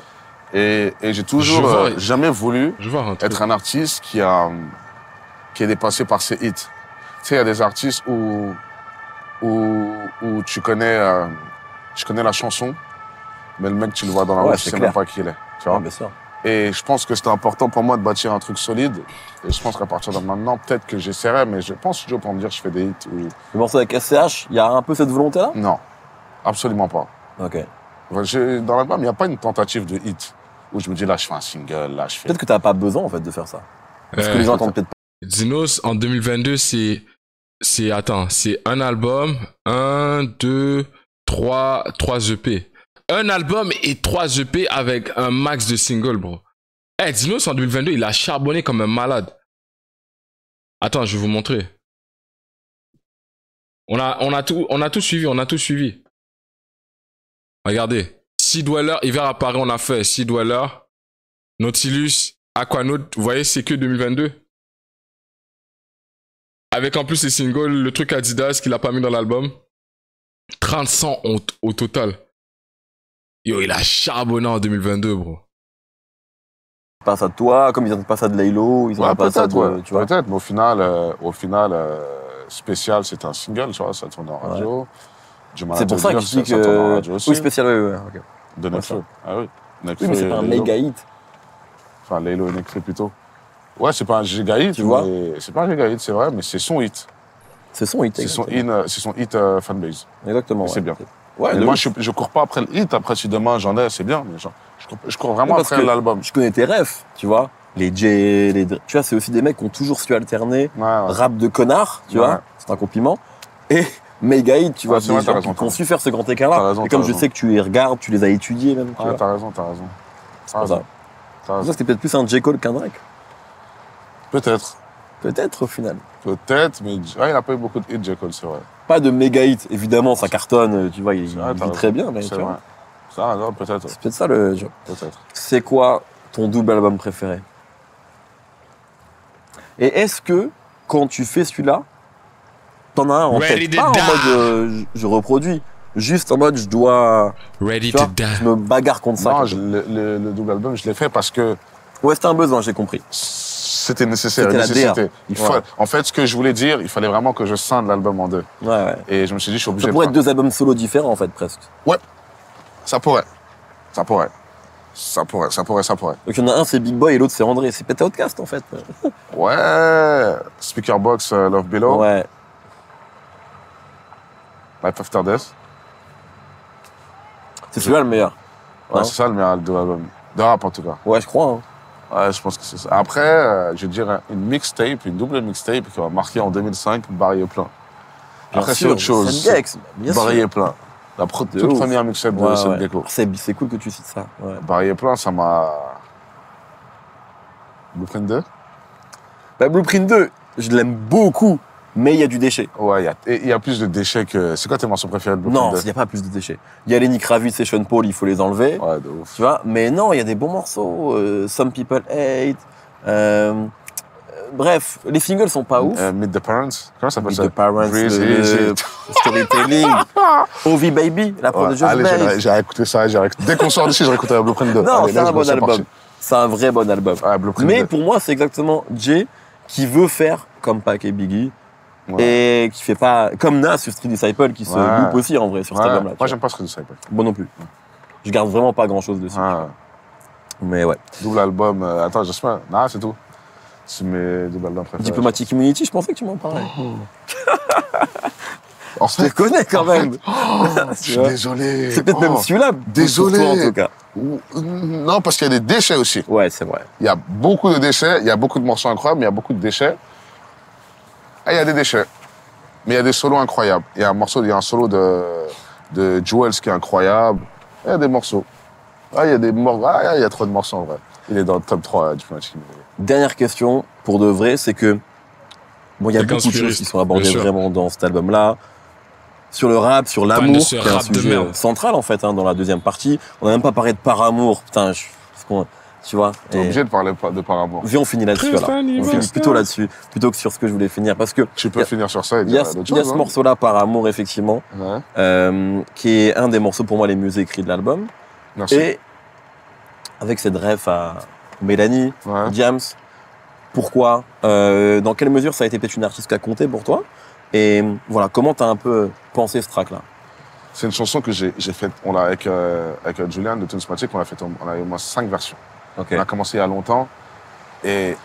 Et j'ai toujours jamais voulu être un artiste qui est dépassé par ses hits. Tu sais, il y a des artistes où tu connais la chanson, mais le mec, tu le vois dans la rue, tu sais même pas qui il est. Tu vois, bien sûr. Et je pense que c'était important pour moi de bâtir un truc solide. Et je pense qu'à partir de maintenant, peut-être que j'essaierai, mais je pense toujours pour me dire que je fais des hits. Le morceau avec SCH, il y a un peu cette volonté-là? Non, absolument pas. Ok. Dans l'album, il n'y a pas une tentative de hit où je me dis là, je fais un single, là, je fais... Peut-être que tu n'as pas besoin, en fait, de faire ça. Parce que les gens entendent peut-être pas. Dinos, en 2022, c'est un album, 1, 2, 3 EP. Un album et 3 EP avec un max de singles, bro. Dinos, en 2022, il a charbonné comme un malade. Attends, je vais vous montrer. On a tout suivi. Regardez. Sea Dweller, Hiver à Paris, on a fait Sea Dweller, Nautilus, Aquanaut, vous voyez, c'est que 2022. Avec en plus les singles, le truc Adidas qu'il a pas mis dans l'album. 30 sons au total. Yo, il a charbonné en 2022, bro. Pas ça de toi, comme ils n'ont pas ça de Laylo, ils ont pas ça de... Tu vois. Peut-être, mais au final, Spécial, c'était un single, tu vois, ça tourne en radio. C'est pour ça que je dis ça tourne en radio que... aussi. Oui, Spécial, oui, ok. De Nekfeu. Ah oui. Nekfeu Oui, mais c'est pas un méga hit. Enfin, Laylo et Nekfeu plutôt. Ouais, c'est pas un giga hit, tu vois. C'est pas un giga hit, c'est vrai, mais c'est son hit. C'est son hit, c'est son hit fanbase. Exactement. C'est bien. Ouais, moi, je cours pas après le hit. Après, si demain j'en ai, c'est bien. Mais genre, je cours vraiment après l'album. Je connais tes refs, tu vois. Les Jay, tu vois, c'est aussi des mecs qui ont toujours su alterner rap de connard, tu vois. C'est un compliment. Et méga hit, tu vois. Des gens qui ont su faire ce grand écart-là. Et comme je sais que tu les regardes, tu les as étudiés même. Ouais, t'as raison. C'est pour ça. C'était peut-être plus un J. Cole qu'un Drake. Peut-être. Peut-être au final. Peut-être, mais il n'a pas eu beaucoup de hits, J. Cole, c'est vrai. Pas de méga hits, évidemment, ça cartonne, tu vois, il vit très bien, mais tu vois. Ça, non, peut-être. C'est peut-être ça le jeu. Peut-être. C'est quoi ton double album préféré? Et est-ce que, quand tu fais celui-là, t'en as un en tête? Pas en mode je reproduis, juste en mode je dois. Ready to die. Je me bagarre contre ça. Non, le double album, je l'ai fait parce que. Ouais, c'était un besoin, j'ai compris. C'était nécessaire. En fait, ce que je voulais dire, il fallait vraiment que je scinde l'album en deux. Ouais. Et je me suis dit, je suis obligé Ça pourrait être deux albums solo différents, en fait, presque. Ouais. Ça pourrait. Donc il y en a un, c'est Big Boy, et l'autre, c'est André. C'est peut-être Outcast, en fait. Ouais. Speakerbox, Love Below. Ouais. Life After Death. C'est celui-là le meilleur. Ouais, c'est ça le meilleur de l'album. De rap, en tout cas. Ouais, je crois. Hein. Ouais, je pense que c'est ça. Après, je dirais une mixtape, une double mixtape qui va marquer en 2005 Barrier plein. Après, c'est autre chose. Barrier plein. La toute première mixtape de cette déco. C'est cool que tu cites ça. Ouais. Barrier plein, ça m'a. Blueprint 2 bah, Blueprint 2, je l'aime beaucoup, mais il y a du déchet. Ouais, il y a plus de déchets que. C'est quoi tes morceaux préférés de Blueprint 2? Non, il n'y a pas plus de déchets. Il y a Lenny Kravitz et Sean Paul, il faut les enlever. Ouais, de ouf. Tu vois, mais non, il y a des bons morceaux. Some People Hate. Bref, les singles sont pas ouf. Meet the Parents. Comment ça s'appelle ça? Meet the Parents, le Storytelling. Ovi Baby, la prod de Josh Baez. J'ai écouté ça. Dès qu'on sort d'ici, je réécouterai Blueprint 2. Non, c'est un bon album. C'est un vrai bon album. Mais pour moi, c'est exactement Jay qui veut faire comme Pac et Biggie. Et qui fait pas comme Nas sur Street Disciple qui se loupe aussi en vrai sur cet album-là. Moi, j'aime pas Street Disciple. Moi non plus. Je garde vraiment pas grand-chose dessus. Mais ouais. Double album. Attends, j'espère. Non, c'est tout. C'est mes double albums préférés. Diplomatic Immunity, je pensais que tu m'en parlais. Je te connais quand même. Je suis désolé. C'est peut-être même celui-là. Désolé. Pour toi, en tout cas. Non, parce qu'il y a des déchets aussi. Ouais, c'est vrai. Il y a beaucoup de déchets. Il y a beaucoup de morceaux incroyables, mais il y a beaucoup de déchets. Et il y a des déchets. Mais il y a des solos incroyables. Il y a un solo de Jewels qui est incroyable. Il y a des morceaux. Il y a trop de morceaux en vrai. Il est dans le top 3 Diplomatic Immunity. Dernière question, pour de vrai, c'est que il y a beaucoup de choses qui sont abordées vraiment dans cet album-là. Sur le rap, sur l'amour, qui est un sujet central en fait dans la deuxième partie. On n'a même pas parlé de Par Amour. Putain, tu vois. T'es obligé de parler de Par Amour. Viens, on finit là-dessus. On finit plutôt là-dessus, plutôt que sur ce que je voulais finir, parce que tu peux finir sur ça. Il y a ce morceau-là, Par Amour, effectivement, qui est un des morceaux pour moi les mieux écrits de l'album. Merci. Et avec cette ref à Mélanie, Diams. Pourquoi dans quelle mesure ça a été peut-être une artiste qui a compté pour toi? Et voilà, comment t'as un peu pensé ce track-là? C'est une chanson que j'ai faite, avec Julian de Tunesmatic, on a eu au moins 5 versions. Okay. On a commencé il y a longtemps et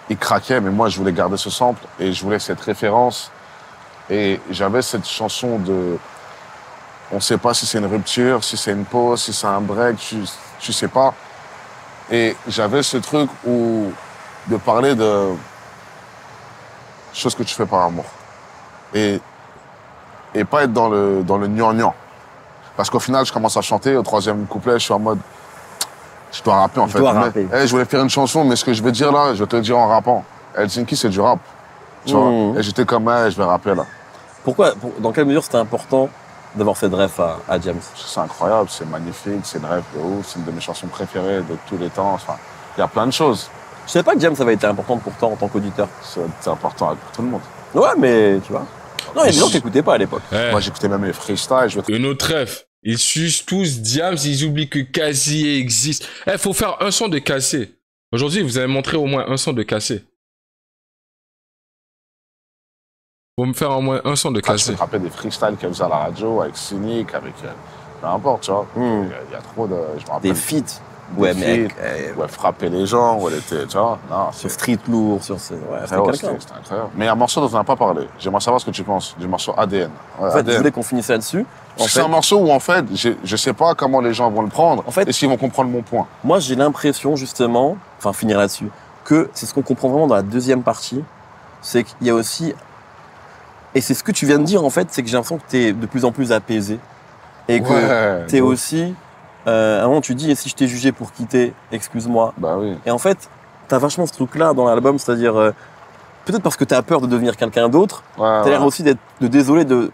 il craquait, mais moi je voulais garder ce sample et je voulais cette référence. Et j'avais cette chanson de... On ne sait pas si c'est une rupture, si c'est une pause, si c'est un break, tu sais pas. Et j'avais ce truc de parler de choses que tu fais par amour. Et pas être dans le gnangnan. Parce qu'au final, je commence à chanter, au 3e couplet, je suis en mode... Je dois rapper, en fait. Je voulais faire une chanson, mais ce que je vais dire là, je vais te le dire en rappant. Helsinki, c'est du rap. Tu vois? Et j'étais comme, je vais rapper là. Pourquoi, dans quelle mesure c'était important d'avoir cette ref à James? C'est incroyable, c'est magnifique, c'est une ref de ouf, c'est une de mes chansons préférées de tous les temps. Enfin, il y a plein de choses. Je savais pas que James avait été importante pour toi en tant qu'auditeur. C'est important pour tout le monde. Ouais, mais tu vois. Non, il y a des gens qui n'écoutaient pas à l'époque. Moi, j'écoutais même les freestyles. Une autre ref. Ils sucent tous Diams, ils oublient que Casier existe. Faut faire un son de Cassé. Aujourd'hui, vous avez montré au moins un son de Cassé. Faut me faire au moins un son de Ah, tu peux classé. te rappeler des freestyles qu'elle faisait à la radio, avec Cynic, avec... peu importe, tu vois. Il y a trop de... Je me rappelle. Des feats. Des Ouais, mec. feats, où elle frappait les gens, où elle était, tu vois. Non, Sur Street Lourd, sur ce. Ouais, Frérot, c'était quelqu'un. c'était incroyable. Mais il y a un morceau dont on n'a pas parlé. J'aimerais savoir ce que tu penses du morceau ADN. Ouais, En fait, ADN. je voulais qu'on finisse là-dessus. En C'est fait, un morceau où, en fait, je sais pas comment les gens vont le prendre. En fait- et s'ils vont comprendre mon point. moi, j'ai l'impression, justement, enfin, finir là-dessus, que c'est ce qu'on comprend vraiment dans la deuxième partie, c'est qu'il y a aussi. Et c'est ce que tu viens de dire, en fait, c'est que j'ai l'impression que tu es de plus en plus apaisé. Et que tu es aussi. À un moment, tu dis, et si je t'ai jugé pour quitter, excuse-moi. Bah oui. Et en fait, tu as vachement ce truc-là dans l'album, c'est-à-dire. Peut-être parce que tu as peur de devenir quelqu'un d'autre, Ouais, tu as l'air aussi de désolé de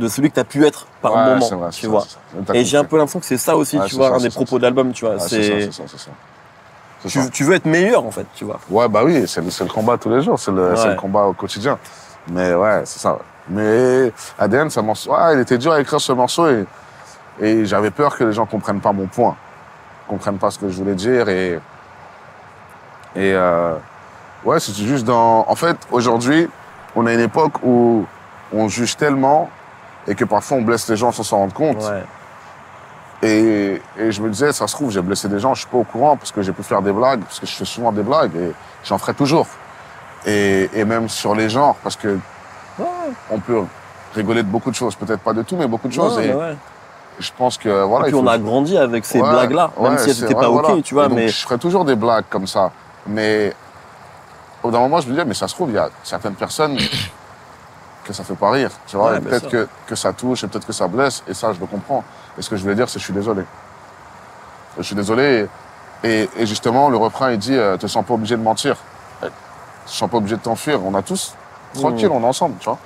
celui que tu as pu être par moment, c'est vrai, tu vois. T'as Et j'ai un compris. peu l'impression que c'est ça aussi, Ouais, tu c'est vois, ça, un des c'est propos ça. de l'album, tu vois. Ouais, c'est c'est ça. tu veux être meilleur, en fait, tu vois. Ouais, bah oui, c'est le combat tous les jours, c'est le combat au quotidien. Mais ouais, c'est ça. Mais ADN, ça il était dur à écrire ce morceau et j'avais peur que les gens comprennent pas mon point, comprennent pas ce que je voulais dire ouais, c'est juste en fait, aujourd'hui, on a une époque où on juge tellement et que parfois on blesse les gens sans s'en rendre compte. Ouais. Et je me disais, ça se trouve, j'ai blessé des gens, je suis pas au courant parce que j'ai pu faire des blagues, parce que je fais souvent des blagues et j'en ferai toujours. Et même sur les genres, parce que on peut rigoler de beaucoup de choses, peut-être pas de tout, mais beaucoup de choses. Ouais, et ouais. je pense que voilà. Et puis on a grandi avec ces blagues-là, même si elles n'étaient pas voilà. ok, tu vois. Et donc, Mais je ferai toujours des blagues comme ça. Mais au bout d'un moment, je me disais, mais ça se trouve, il y a certaines personnes que ça fait pas rire, tu vois. Ouais, Et peut-être que ça touche et peut-être que ça blesse, et ça, je le comprends. Et ce que je voulais dire, c'est je suis désolé. Je suis désolé. Et justement, le refrain, il dit, te sens pas obligé de mentir. Tu te sens pas obligé de t'enfuir. On a tous, tranquille, on est ensemble, tu vois.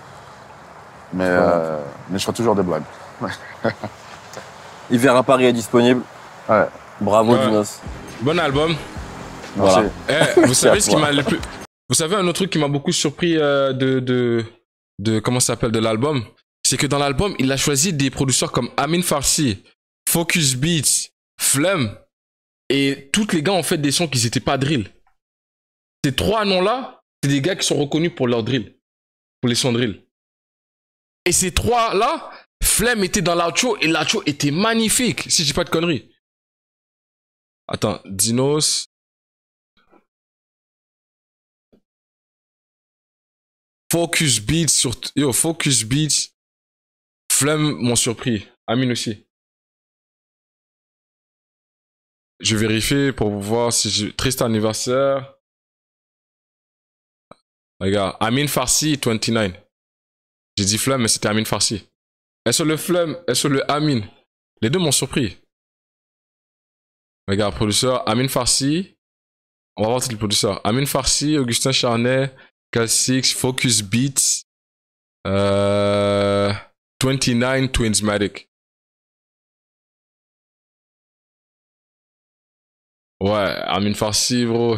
Mais je ferai toujours des blagues. Hiver à Paris est disponible. Ouais. Bravo, Dinos. Bon album. Voilà. Vous savez ce qui m'a le plus... Vous savez un autre truc qui m'a beaucoup surpris de comment ça s'appelle de l'album, c'est que dans l'album, il a choisi des producteurs comme Amin Farsi, Focus Beats, Flem, et tous les gars ont fait des sons qui n'étaient pas drill. Ces trois noms-là, c'est des gars qui sont reconnus pour leur drill, pour les sons drill. Et ces trois-là, Flem était dans l'outro et l'outro était magnifique, si je dis pas de conneries. Attends, Dinos. Focus Beats sur... Yo, Focus Beats. Flem m'ont surpris. Amine aussi. Je vais vérifier pour voir si je... Triste anniversaire. Regarde, Amine Farsi 29. J'ai dit Flem, mais c'était Amine Farsi. Et sur le Flem, et sur le Amine. Les deux m'ont surpris. Regarde, producteur, Amine Farsi. On va voir tous les producteurs. Amine Farsi, Augustin Charnet, K6, Focus Beats. 29 Twinsmatic. Ouais, Amine Farsi, bro.